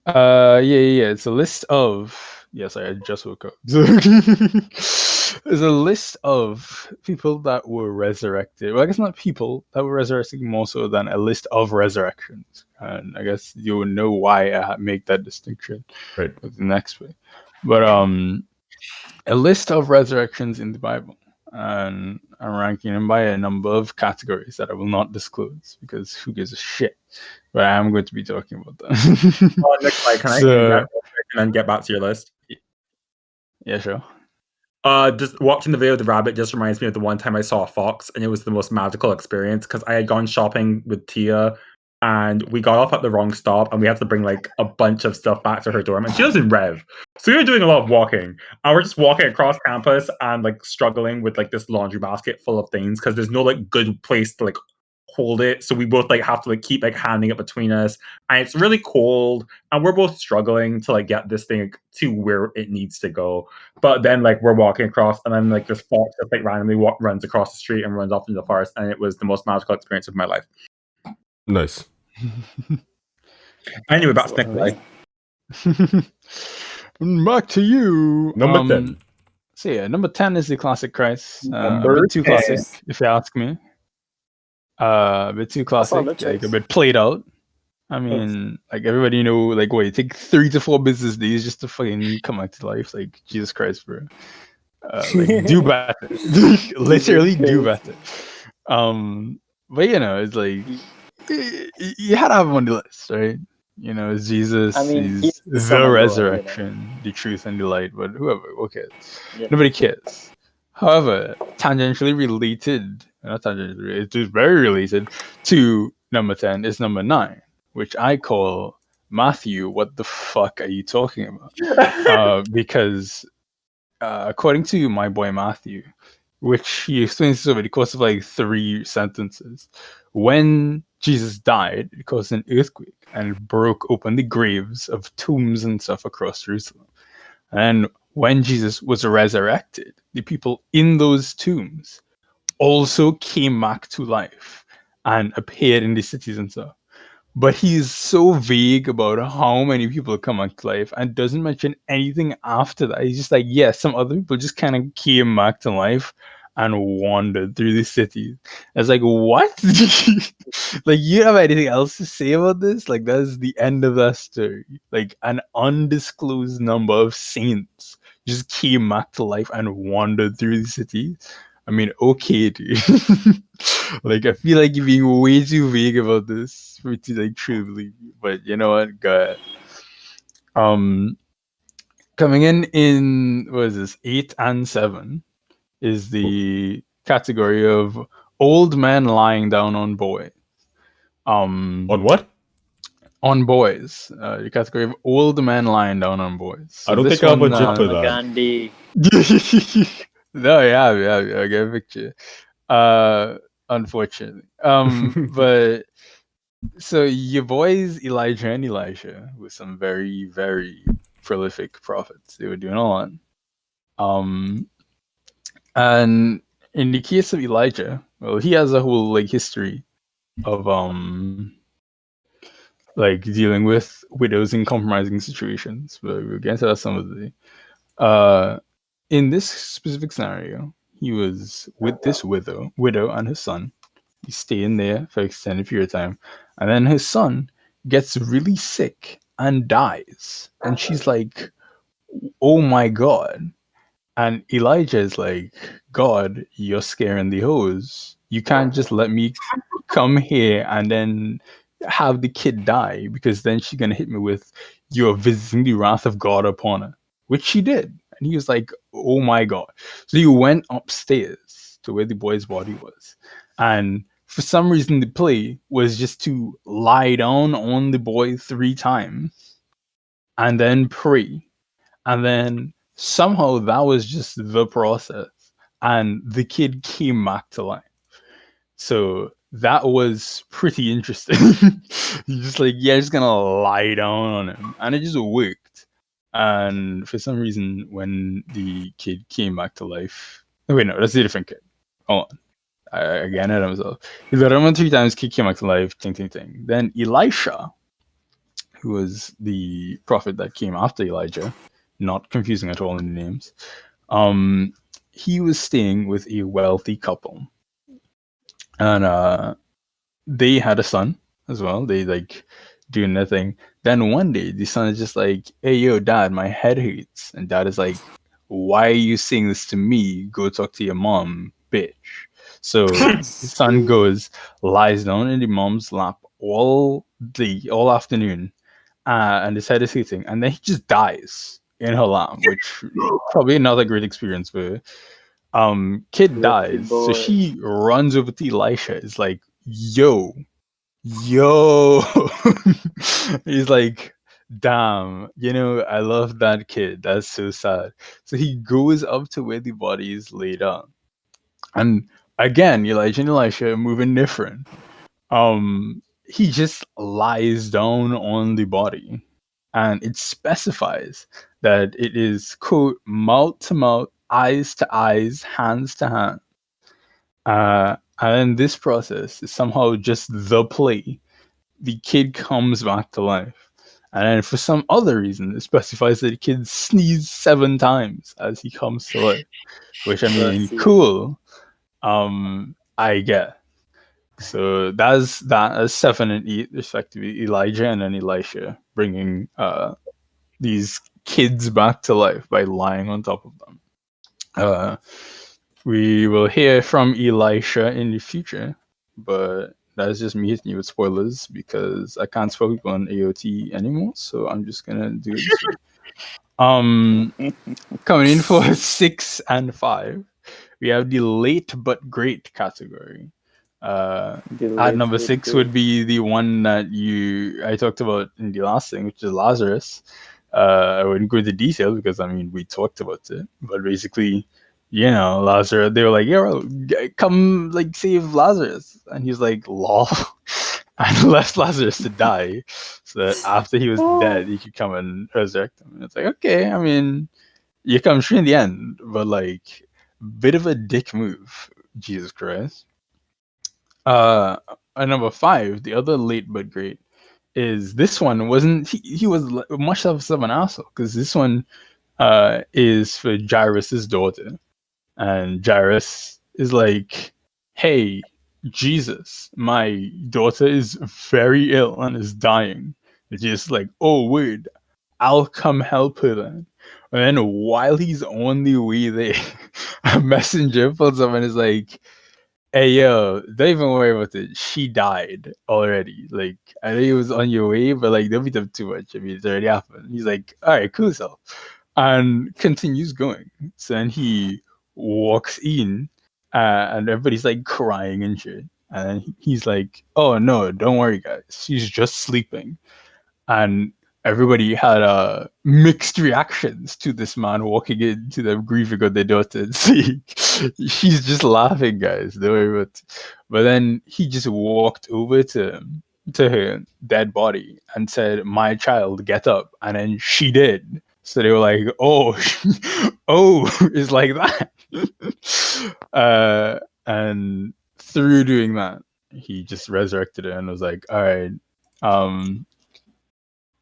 Yeah. It's a list of. Yes, I just woke up. It's a list of people that were resurrected. Well, I guess not people that were resurrected, more so than a list of resurrections. And I guess you will know why I make that distinction Right. with the next way. But a list of resurrections in the Bible, and I'm ranking them by a number of categories that I will not disclose because who gives a shit. But I am going to be talking about them. Nikolai, can I and then get back to your list? Yeah, sure. Just watching the video of the rabbit just reminds me of the one time I saw a fox, and it was the most magical experience because I had gone shopping with Tia, and we got off at the wrong stop, and we had to bring like a bunch of stuff back to her dorm, and she was in Rev, so we were doing a lot of walking, and we're just walking across campus and like struggling with like this laundry basket full of things because there's no like good place to like hold it, so we both like have to like keep like handing it between us, and it's really cold, and we're both struggling to like get this thing to where it needs to go. But then like we're walking across, and then like this fox just like randomly runs across the street and runs off into the forest, and it was the most magical experience of my life. Nice. Anyway, back to Nikolai. Back to you. Number 10. So yeah, number 10 is the classic Christ. A Number bit too 10. classic, if you ask me. A bit too classic, the like a choice. bit played out. I mean, like everybody know, like what, it take 3 to 4 business days just to fucking come back to life. Like Jesus Christ, bro. Like do better. Literally do better. But you know, it's like you had to have him on the list, right? You know, it's Jesus, I mean, he's he's the Son the of God, resurrection, the truth and the light, but whoever, okay. Yeah. Nobody cares. However, tangentially related, not tangentially, it's just very related to number 10 is number 9, which I call Matthew, what the fuck are you talking about? Because according to my boy Matthew, which he explains this over the course of like 3 sentences, when Jesus died, it caused an earthquake and broke open the graves of tombs and stuff across Jerusalem. And when Jesus was resurrected, the people in those tombs also came back to life and appeared in the cities and stuff. But he's so vague about how many people come back to life and doesn't mention anything after that. He's just like, yeah, some other people just kind of came back to life and wandered through the city. It's like, what? Like, you have anything else to say about this? Like, that's the end of that story. Like, an undisclosed number of saints just came back to life and wandered through the city. I mean, okay, dude. Like, I feel like you're being way too vague about this for me to like truly believe you. But you know what? Go ahead. Coming in what is this? 8 and 7 is the category of old men lying down on boys. On what? On boys. The category of old men lying down on boys. So I don't this think I have a one, jip for Mahatma that. Gandhi. No, yeah, I get a picture. Unfortunately. But so your boys Elijah and Elisha were some very, very prolific prophets. They were doing a lot. And in the case of Elijah, well, he has a whole like history of like dealing with widows in compromising situations. But we'll get into that some of the day. In this specific scenario, he was with this widow and his son. He's staying there for an extended period of time. And then his son gets really sick and dies. And she's like, oh my God. And Elijah is like, God, you're scaring the hoes. You can't just let me come here and then have the kid die, because then she's gonna hit me with, you're visiting the wrath of God upon her, which she did. And he was like, oh my God. So he went upstairs to where the boy's body was, and for some reason the play was just to lie down on the boy 3 times and then pray. And then somehow that was just the process, and the kid came back to life. So that was pretty interesting. You're just like, yeah, just gonna lie down on him, and it just worked. And for some reason, when the kid came back to life, oh, wait, no, that's a different kid. Hold on, again, I myself. He let him 3 times. Kid came back to life. Ting, ting, ting. Then Elisha, who was the prophet that came after Elijah, not confusing at all in the names. He was staying with a wealthy couple, and they had a son as well. They like doing their thing. Then one day the son is just like, hey yo dad, my head hurts. And dad is like, why are you saying this to me? Go talk to your mom, bitch. So his son goes, lies down in the mom's lap all afternoon, and his head is hurting, and then he just dies in her lap, which probably not a great experience for kid dies. So she runs over to Elisha. It's like, yo. He's like, damn, I love that kid. That's so sad. So he goes up to where the body is laid out. And again, Elijah and Elisha are moving different. He just lies down on the body, and it specifies that it is, quote, mouth to mouth, eyes to eyes, hands to hand. And then this process is somehow just the play. The kid comes back to life. And then for some other reason, it specifies that the kid sneezes 7 times as he comes to life. Which, I mean, cool. I get. So that's 7 and 8, respectively, Elijah and then Elisha, bringing these kids back to life by lying on top of them. We will hear from Elisha in the future, but that's just me hitting you with spoilers because I can't spoil people on AOT anymore, so I'm just gonna do it this way. Coming in for 6 and 5, we have the late but great category. At number 6 would be the one that I talked about in the last thing, which is Lazarus. I wouldn't go into detail because we talked about it, but basically, Lazarus, they were like, yo, come save Lazarus, and he's like, lol, and left Lazarus to die so that after he was dead he could come and resurrect him. And it's like, okay, you come true in the end, but bit of a dick move, Jesus Christ. At number 5, the other late but great is this one. He was much of an asshole, because this one is for Jairus' daughter. And Jairus is like, hey, Jesus, my daughter is very ill and is dying. And Jesus is like, oh, wait, I'll come help her then. And then while he's on the way there, a messenger pulls up and is like, hey, yo, don't even worry about it. She died already. I know he was on your way, but don't beat up too much. It's already happened. He's like, all right, cool, so. And continues going. So then he walks in, and everybody's crying and shit. And he's like, oh no, don't worry guys, she's just sleeping. And everybody had mixed reactions to this man walking into them grieving on their daughter. See, she's just laughing, guys, don't worry about it. But then he just walked over to her dead body and said, my child, get up. And then she did. So they were like, oh, it's like that. And through doing that, he just resurrected her and was like, all right,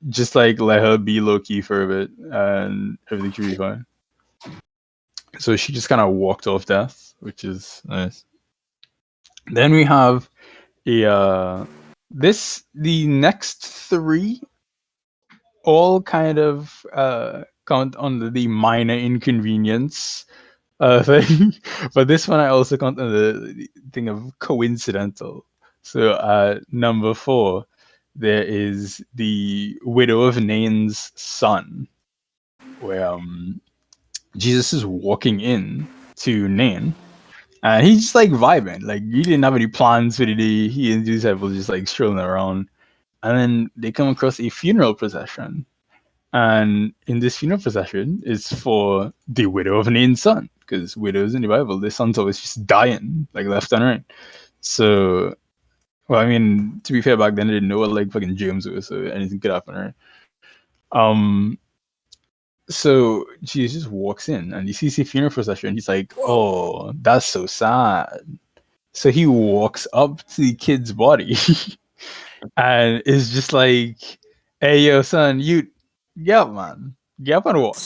just let her be low-key for a bit and everything should be fine. So she just kind of walked off death, which is nice. Then we have the next 3 all kind of count under the minor inconvenience thing, but this one I also count under the thing of coincidental. So number 4, there is the widow of Nain's son, where Jesus is walking in to Nain, and he's just like vibing. Like, he didn't have any plans for the day. He and his disciples just like strolling around, and then they come across a funeral procession. And in this funeral procession, it's for the widow of Nain's son, because widows in the Bible, their sons always just dying, like left and right. So, well, I mean, to be fair, back then they didn't know what like fucking James was, so anything could happen, right? So Jesus walks in and he sees the funeral procession. He's like, "Oh, that's so sad." So he walks up to the kid's body and is just like, "Hey, yo, son, you get up, man. Get up and walk."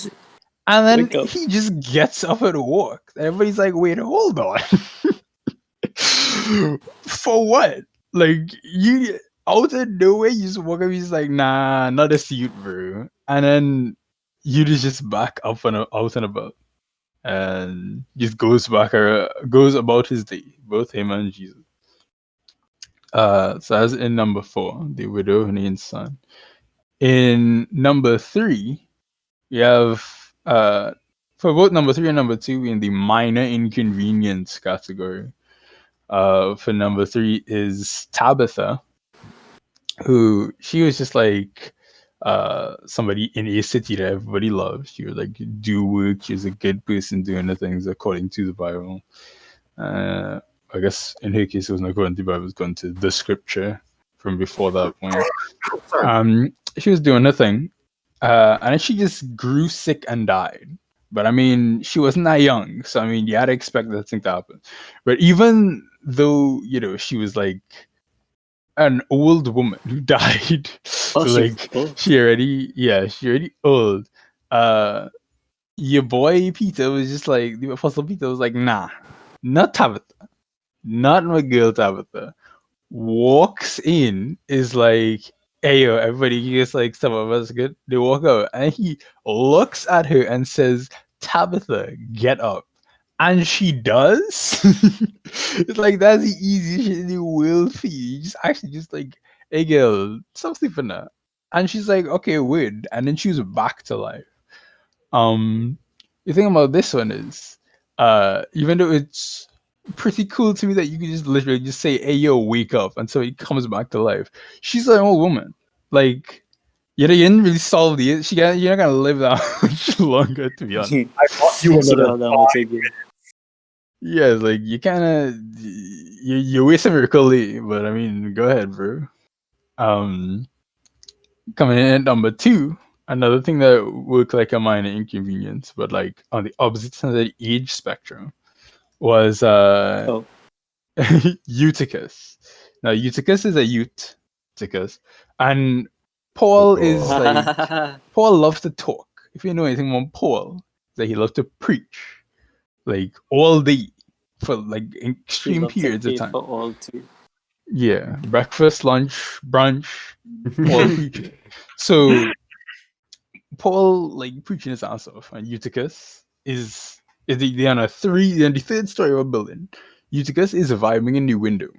And then Wake up. he just gets up and walks. Everybody's like, "Wait, hold on." For what? Like, you out of nowhere, you just walk up, he's like, "Nah, not a suit, bro." And then you just back up and out and about. And just goes about his day, both him and Jesus. So that's in number 4, the widow of Nain's son. In number 3, we have for both number 3 and number 2 in the minor inconvenience category. For number 3 is Tabitha, who she was just like somebody in a city that everybody loved. She would like do work. She was a good person doing the things according to the Bible. I guess in her case it wasn't according to the Bible, it was according to the scripture from before that point. She was doing her thing, and then she just grew sick and died. But I mean, she wasn't that young, so I mean, you had to expect that thing to happen. But even though, you know, she was like an old woman who died, so like she already old. Your boy Peter was just like, the Apostle Peter was like, "Nah, not Tabitha, not my girl Tabitha." Walks in, is like, "Hey, yo, everybody, you guys like some of us good?" They walk out, and he looks at her and says, "Tabitha, get up." And she does. It's like, that's the easiest shit in the world for you. You just actually just like, "Hey, girl, stop sleeping now." And she's like, "Okay, weird." And then she was back to life. The thing about this one is, even though it's pretty cool to me that you can just literally just say, "Hey, yo, wake up," and so he comes back to life. She's an old woman. Like, you didn't really solve the issue. You're not gonna live that much longer, to be honest. I thought you were Yeah, it's like, you kind of you waste a miracle, but I mean, go ahead, bro. Coming in at number 2, another thing that looked like a minor inconvenience, but like on the opposite side of the age spectrum, was Eutychus. Now, Eutychus is a Eutychus, and Paul is like, Paul loves to talk. If you know anything about Paul, that he loves to preach, like all day for like extreme periods of time. For all too. Yeah, breakfast, lunch, brunch, Paul preaching. So Paul like preaching his ass off, and Eutychus is the on the third story of a building. Eutychus is vibing in the window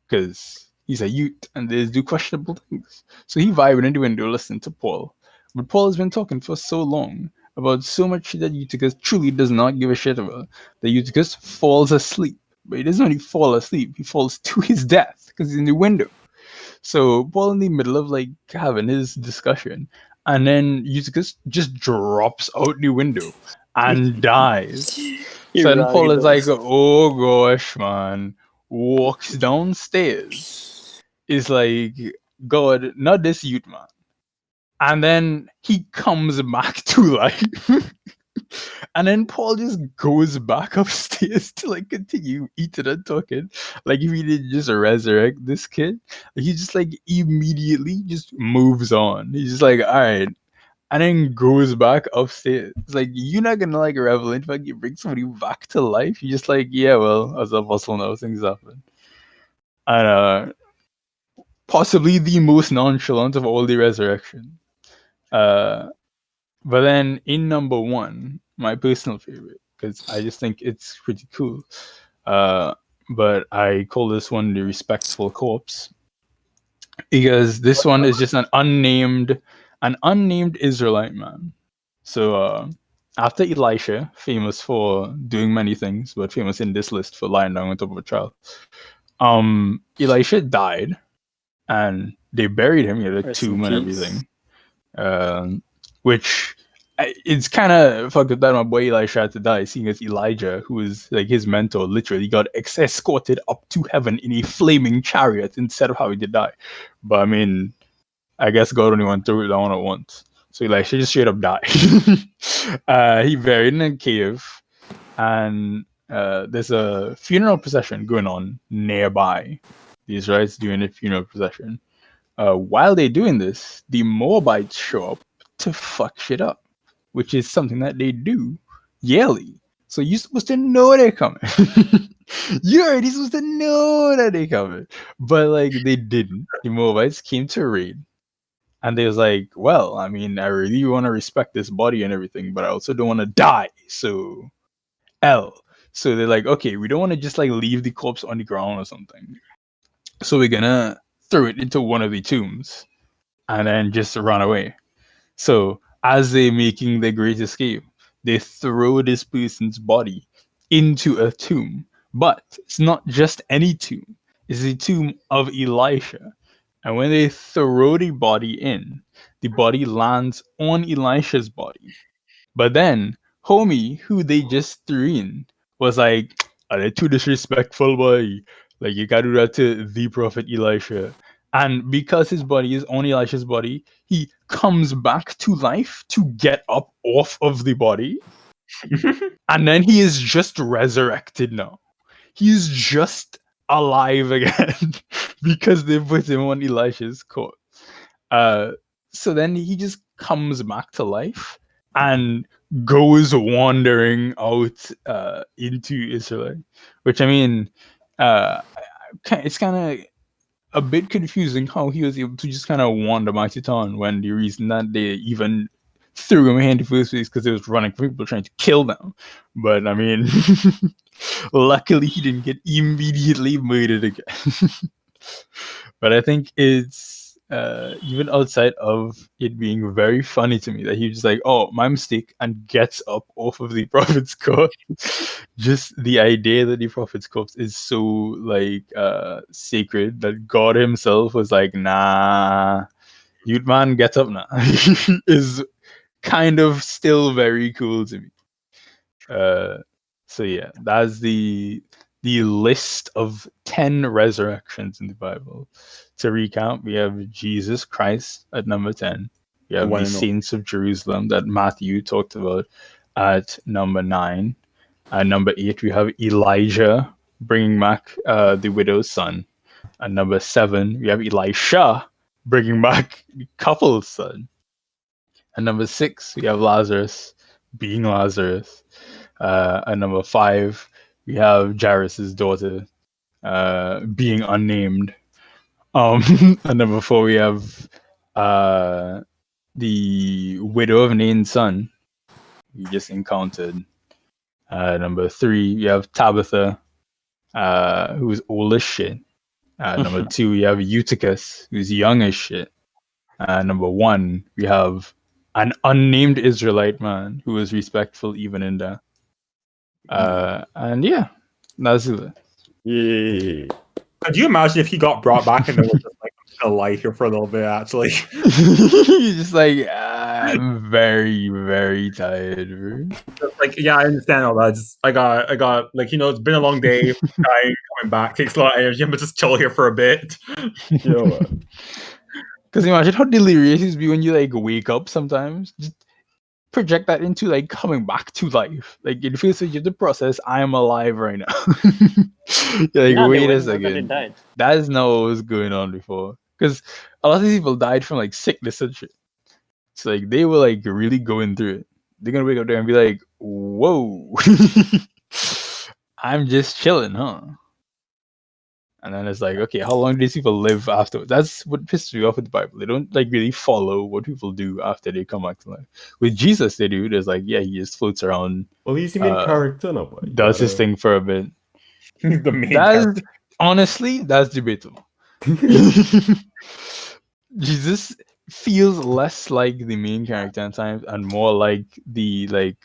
because he's a youth and they do questionable things. So he vibing in the window listening to Paul. But Paul has been talking for so long about so much shit that Eutychus truly does not give a shit about, that Eutychus falls asleep. But he doesn't only fall asleep, he falls to his death because he's in the window. So Paul in the middle of like having his discussion, and then Eutychus just drops out the window and dies. So then Paul is like, "Oh gosh, man." Walks downstairs. Is like, "God, not this youth, man." And then he comes back to life. And then Paul just goes back upstairs to like continue eating and talking. Like, if he didn't just resurrect this kid, he just like immediately just moves on. He's just like, "All right," and then goes back upstairs. It's like, you're not gonna like revel in fact you bring somebody back to life. You're just like, "Yeah, well, as a apostle now, things happen." And possibly the most nonchalant of all the resurrection. But then in number 1, my personal favorite, because I just think it's pretty cool. but I call this one the respectful corpse because this one is just an unnamed Israelite man. So after Elisha, famous for doing many things, but famous in this list for lying down on top of a child, Elisha died, and they buried him. He had a Rest in tomb and peace. everything, which it's kind of fucked up that my boy Elisha had to die, seeing as Elijah, who is like his mentor, literally got escorted up to heaven in a flaming chariot instead of how he did die. But I mean, I guess God only went through it down at once. So Elisha just straight up died. He buried in a cave, and there's a funeral procession going on nearby. The Israelites doing a funeral procession. While they're doing this, the Moabites show up to fuck shit up, which is something that they do yearly. So you're supposed to know they're coming. You're already supposed to know that they're coming. But like they didn't. The Moabites came to raid. And they was like, well, I mean, I really want to respect this body and everything, but I also don't want to die. So So they're like, okay, we don't want to just like leave the corpse on the ground or something. So we're gonna throw it into one of the tombs and then just run away. So as they're making their great escape, they throw this person's body into a tomb. But it's not just any tomb. It's the tomb of Elisha. And when they throw the body in, the body lands on Elisha's body. But then, homie, who they just threw in, was like, are they too disrespectful, boy? Like, you gotta do that to the prophet Elisha. And because his body is on Elisha's body, he comes back to life to get up off of the body. And then he is just resurrected now. He's just alive again because they put him on Elisha's corpse. So then he just comes back to life and goes wandering out into Israel, which I mean, it's kind of a bit confusing how he was able to just kind of wander back to town when the reason that they even threw him in the first place because they was running from people trying to kill them. But I mean, luckily he didn't get immediately murdered again. But I think it's even outside of it being very funny to me that he was just like, oh, my mistake, and gets up off of the prophet's corpse. Just the idea that the prophet's corpse is so like sacred that God himself was like, nah, you'd man, get up now. Is kind of still very cool to me. So yeah, that's the list of 10 resurrections in the Bible. To recount, we have Jesus Christ at number 10. We have the saints of Jerusalem that Matthew talked about at number 9. At number 8, we have Elijah bringing back the widow's son. At number 7, we have Elisha bringing back the couple's son. At number 6, we have Lazarus being Lazarus. At number 5, we have Jairus' daughter being unnamed. At number 4, we have the widow of Nain's son we just encountered. Number 3, we have Tabitha, who's old as shit. Number 2, we have Eutychus, who's young as shit. Number 1, we have an unnamed Israelite man who is respectful even in death. And yeah, that's it. Yay. Could you imagine if he got brought back and there was just like a light here for a little bit, actually? He's just like, I'm very, very tired, bro. Like, yeah, I understand all that. I got like, it's been a long day, dying, coming back, takes a lot of energy. I'm gonna just chill here for a bit. Yeah, because imagine how delirious it be when you like wake up sometimes. Just project that into like coming back to life. Like it feels like you have to process, I am alive right now. You're like, wait a second. That is not what was going on before. Because a lot of these people died from like sickness and shit. So like they were like really going through it. They're gonna wake up there and be like, whoa. I'm just chilling, huh? And then it's like, okay, how long do these people live afterwards? That's what pisses me off with the Bible. They don't like really follow what people do after they come back to life. With Jesus, they do. There's like, yeah, he just floats around. Well, he's the main character now, boy. Does his thing for a bit. He's the main That's character. honestly, that's debatable. Jesus feels less like the main character at times and more like the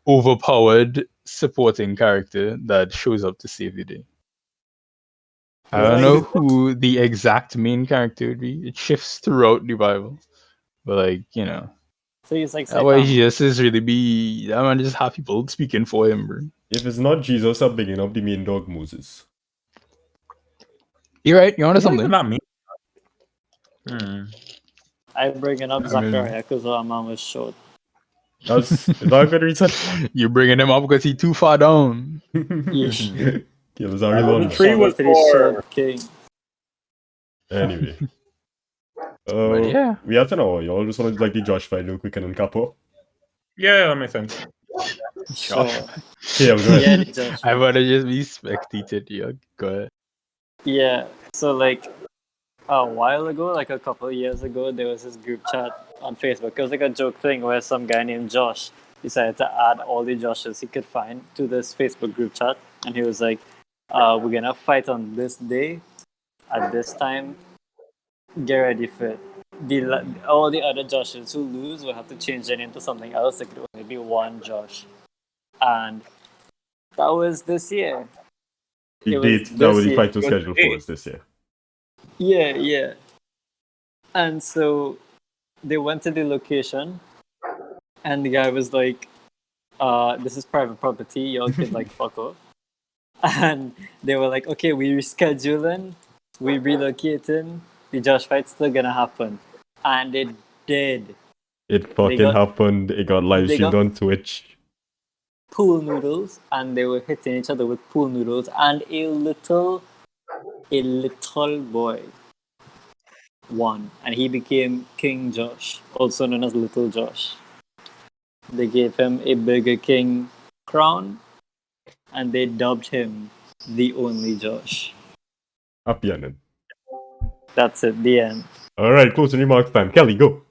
overpowered supporting character that shows up to save the day. I He's don't like- know who the exact main character would be. It shifts throughout the Bible. But So he's like that way Saitama. Jesus really be that man just have people speaking for him, bro. If it's not Jesus, I'm bringing up the main dog Moses. You're right, you're onto What does something. that mean? Hmm. I bringing up I mean- Zachariah because our mom was short. Is that a good reason? You're bringing him up because he's too far down. Yeah, it was already long. Three was Pretty for- short king. Anyway. But yeah. We have to know. Y'all just want to like the Josh fight real quick and then capo. Yeah, that makes sense. Sure. Yeah, go ahead. Yeah, Josh. I wanna just be spectated, yeah. Go ahead. Yeah, so like a while ago, like a couple of years ago, there was this group chat on Facebook. It was like a joke thing where some guy named Josh decided to add all the Joshes he could find to this Facebook group chat. And he was like, we're gonna fight on this day at this time. Get ready for it. All the other Joshes who lose will have to change their name to something else. There could only be one Josh. And that was this year. The It was date that was this the year. fight was scheduled for us this year. Yeah. And so they went to the location, and the guy was like, this is private property, y'all can like fuck off. And they were like, okay, we rescheduling, we relocating, the Josh fight's still gonna happen. And it did. It fucking got- happened. It got live they streamed got- on Twitch. Pool noodles, and they were hitting each other with pool noodles, and a little boy won, and he became King Josh, also known as Little Josh. They gave him a Burger King crown, and they dubbed him the only Josh. Happy ending. That's it, the end. Alright, closing remarks time. Kelly, go.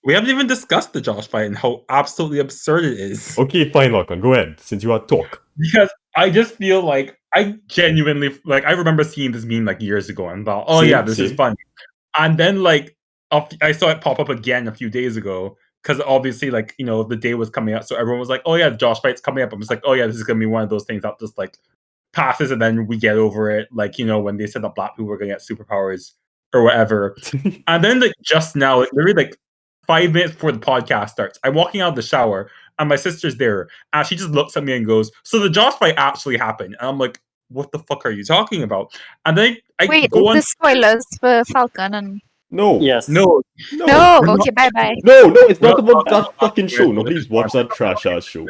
We haven't even discussed the Josh fight and how absolutely absurd it is. Okay, fine, Lachlan. Go ahead, since you had talk. Because I just feel like I genuinely I remember seeing this meme like years ago and thought, oh Same, yeah, this is same. fun. And then I saw it pop up again a few days ago because obviously the day was coming up, so everyone was like, oh yeah, the Josh fight's coming up. I'm just like, oh yeah, this is gonna be one of those things that just like passes and then we get over it. Like when they said that black people were gonna get superpowers or whatever. And then just now, literally 5 minutes before the podcast starts, I'm walking out of the shower and my sister's there, and she just looks at me and goes, "So the Josh fight actually happened?" And I'm like, "What the fuck are you talking about?" And then I Wait, go is on. this spoilers for Falcon and No. Yes. No, no? we're not- Okay, bye bye. No, it's not We're about not- that fucking show. Nobody's watched that trash ass show.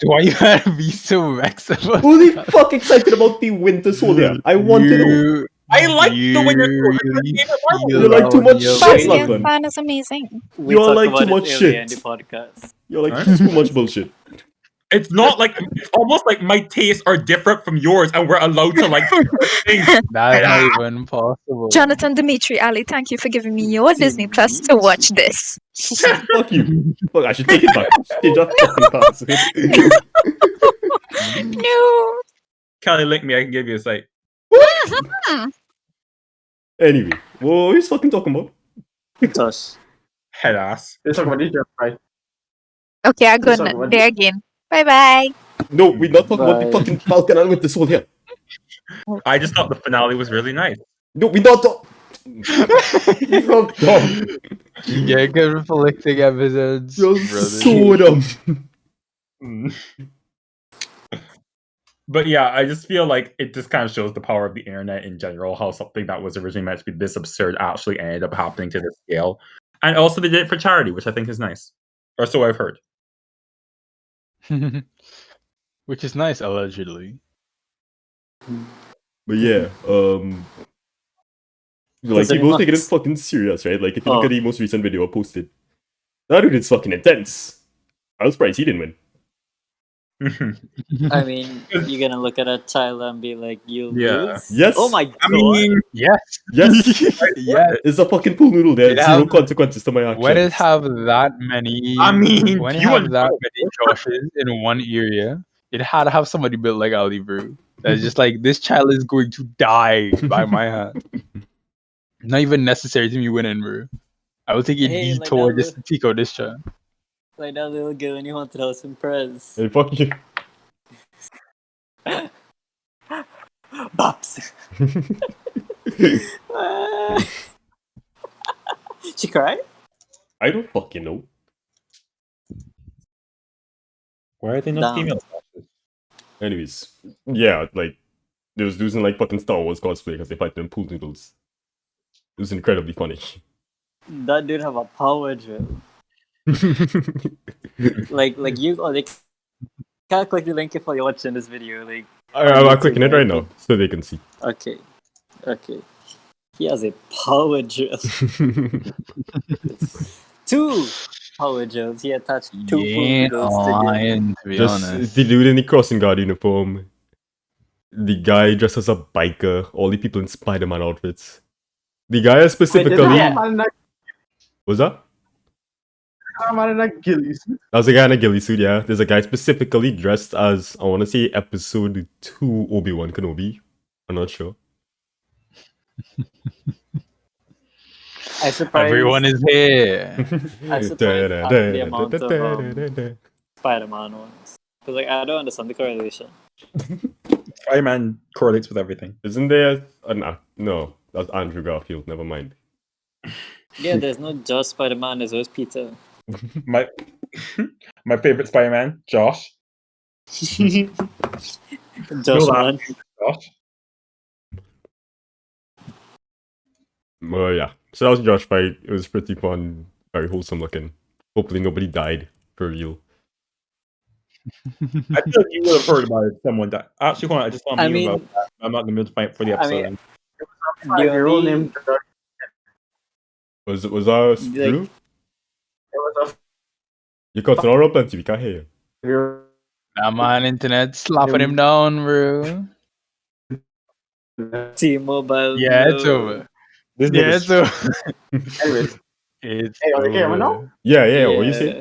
Why you gotta be so vexed about Who's the fuck excited about the Winter Soldier? I want to know. I like the Winter Soldier. really It's my favorite Marvel feel You like too much your shit, Bugsy Lachlan. and Fan is amazing. We You all talked like about too it much earlier shit. in the podcast. You're like Huh? too much bullshit. It's not like it's almost like my tastes are different from yours, and we're allowed to like things. That's not even possible. Jonathan, Dimitri, Ali, thank you for giving me your Disney Plus to watch this. Fuck you. Fuck, I should take it back. Change that fucking password. No. Kelly, link me. I can give you a site. Anyway, what are we fucking talking about? Josh. Head ass. Let's talk about the Josh fight. Okay, I'm Let's going talk about there again. Bye bye. No, we're not talking about the Bye. fucking Falcon and Winter Soldier. I just thought the finale was really nice. No, we're not talking. You're dumb. You get conflicting episodes. You're brother. so dumb. Mm. But yeah, I just feel like it just kind of shows the power of the internet in general, how something that was originally meant to be this absurd actually ended up happening to this scale. And also they did it for charity, which I think is nice. Or so I've heard. Which is nice, allegedly. But yeah, like Is it people taking it nuts? fucking serious, right? Like if you look Oh. at the most recent video I posted, that dude is fucking intense. I was surprised he didn't win. I mean, you're gonna look at a child and be like, "You Yeah. lose." Yes. Oh my god. I mean, Yes. Yes, Yeah. it's a fucking pool noodle there. It Zero have- consequences to my actions. When it have that many, I mean, when it you have and- that many Joshes in one area, it had to have somebody built like Ali, bro. That's just like, this child is going to die by my hand. Not even necessary to me winning, bro. I will take a Hey, like detour that this to Tico this child. Like that little girl in the haunted house in Prez. Hey, fuck you. Bops. She cried? I don't fucking know. Why are they not Damn. female? Anyways, yeah, like, there was dudes in like fucking Star Wars cosplay because they fight in pool noodles. It was incredibly funny. That dude have a power drill. Like you can't click the link if you're watching this video. Like, I'm clicking it right now so they can see. okay. He has a power drill. 2 power drills. He attached 2 pool Yeah, noodles together. lying, to be Just honest. the dude in the crossing guard uniform. The guy dressed as a biker. All the people in Spider-Man outfits. The guy is specifically... Was that? Man in a ghillie suit. That was a guy in a ghillie suit, yeah. There's a guy specifically dressed as, I want to say, episode 2 Obi-Wan Kenobi. I'm not sure. I surprised Everyone is here. I surprised at the amount of Spider-Man ones. Because like I don't understand the correlation. Spider-Man correlates with everything. Isn't there... no, that's Andrew Garfield. Never mind. Yeah, there's not just Spider-Man, there's always Peter. My favorite Spider-Man, Josh. Josh, man. Josh. Well, yeah. So that was Josh fight. It was pretty fun. Very wholesome looking. Hopefully nobody died. For real. I feel like you would have heard about it if someone died. Actually, hold on, I just want to about that. I'm not going to fight for the episode. I mean, Your own name. Was that Drew? It was You cut an up and we can't hear you. Nah, man, internet slapping him down, bro. T-Mobile. Yeah, no. it's over. This Yeah, nigga's- it's over. Anyways, It's Hey, on the camera now? over. Yeah, what you saying?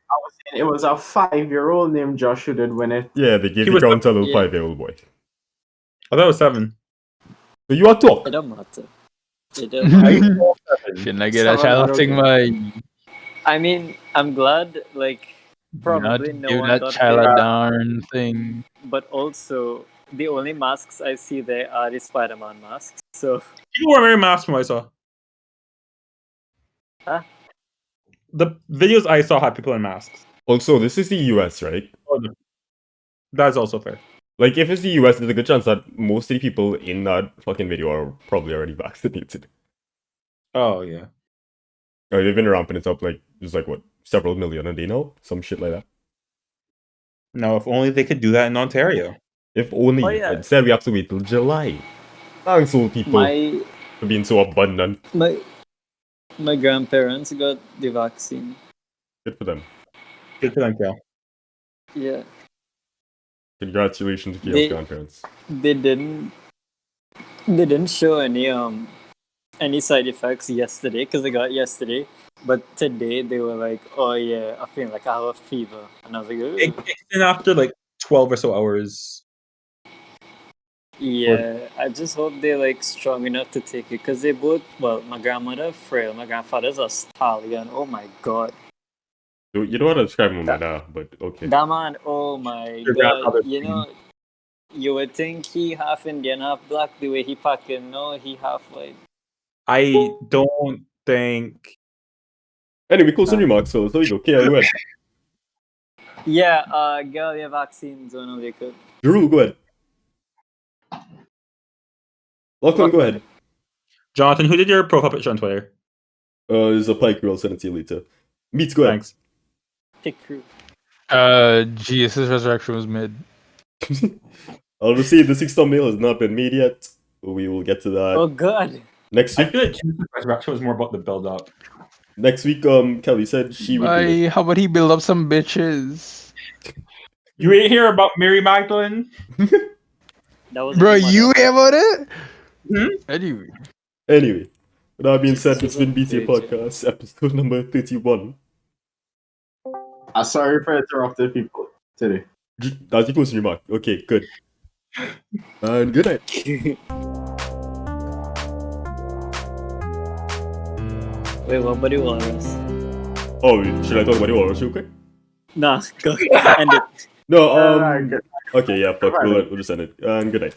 I was saying it was a 5-year-old named Josh who did win it. Yeah, they gave He the was- crown to a little yeah. 5-year-old boy. I thought it was 7. So you are talk. It don't matter. It don't matter. Shouldn't I get a Someone- child I thing, don't my I mean, I'm glad, like, probably no give one that got child picked, a darn thing. but also, the only masks I see there are the Spider-Man masks, so... People were wearing masks from what I saw. Huh? The videos I saw had people in masks. Also, this is the US, right? That's also fair. Like, if it's the US, there's a good chance that most of the people in that fucking video are probably already vaccinated. Oh, yeah. Or they've been ramping it up, like, there's like, what, several million a day now? Some shit like that. No, if only they could do that in Ontario. If only. Oh, yeah. Instead, we have to wait till July. Thanks, old people, My for being so abundant. my grandparents got the vaccine. Good for them. Good for them, Cal. Yeah. Congratulations to Gail's They- grandparents. They didn't show any side effects yesterday because they got it yesterday, but today they were like, oh yeah, I feel like I have a fever, and I was like, It "Ugh." kicks in after like 12 or so hours. Yeah, I just hope they're like strong enough to take it because they both, well, my grandmother frail, my grandfather's a stallion. Oh my god, You don't want to describe him like that, but okay. that man, oh my Your god, grandfather- you know. You would think he half Indian, half black. The way he packing, no, he half white. I don't think. Anyway, closing remarks, so there you go. Okay, go ahead. Yeah, girl, your vaccines on all they could. Jarool, go ahead. Lachlan, go ahead. Jonathan, who did your profile picture on Twitter? There's a pike girl, send it to you later. Meets, go ahead. Thanks. Pick crew. Jesus' resurrection was mid. I'll receive the 6 thumbnail has not been made yet. We will get to that Oh god. next I week. feel like Jesus' resurrection was more about the build up. Next week, Kelly said she would do it. Why? How about he build up some bitches? You ain't hear about Mary Magdalene? That was Bro, you hear about it? Hmm? Anyway. Anyway, with that being said, it's She's a been BTA bitch. Podcast, episode number 31. I'm sorry for interrupting people today. That's your closing remark. Okay, good. And good night. Wait, what about the walrus? Oh, should I talk about the walrus real quick? Nah, go end it. No, Alright, good. Okay, yeah, fuck. Right. We'll just end it. And good night.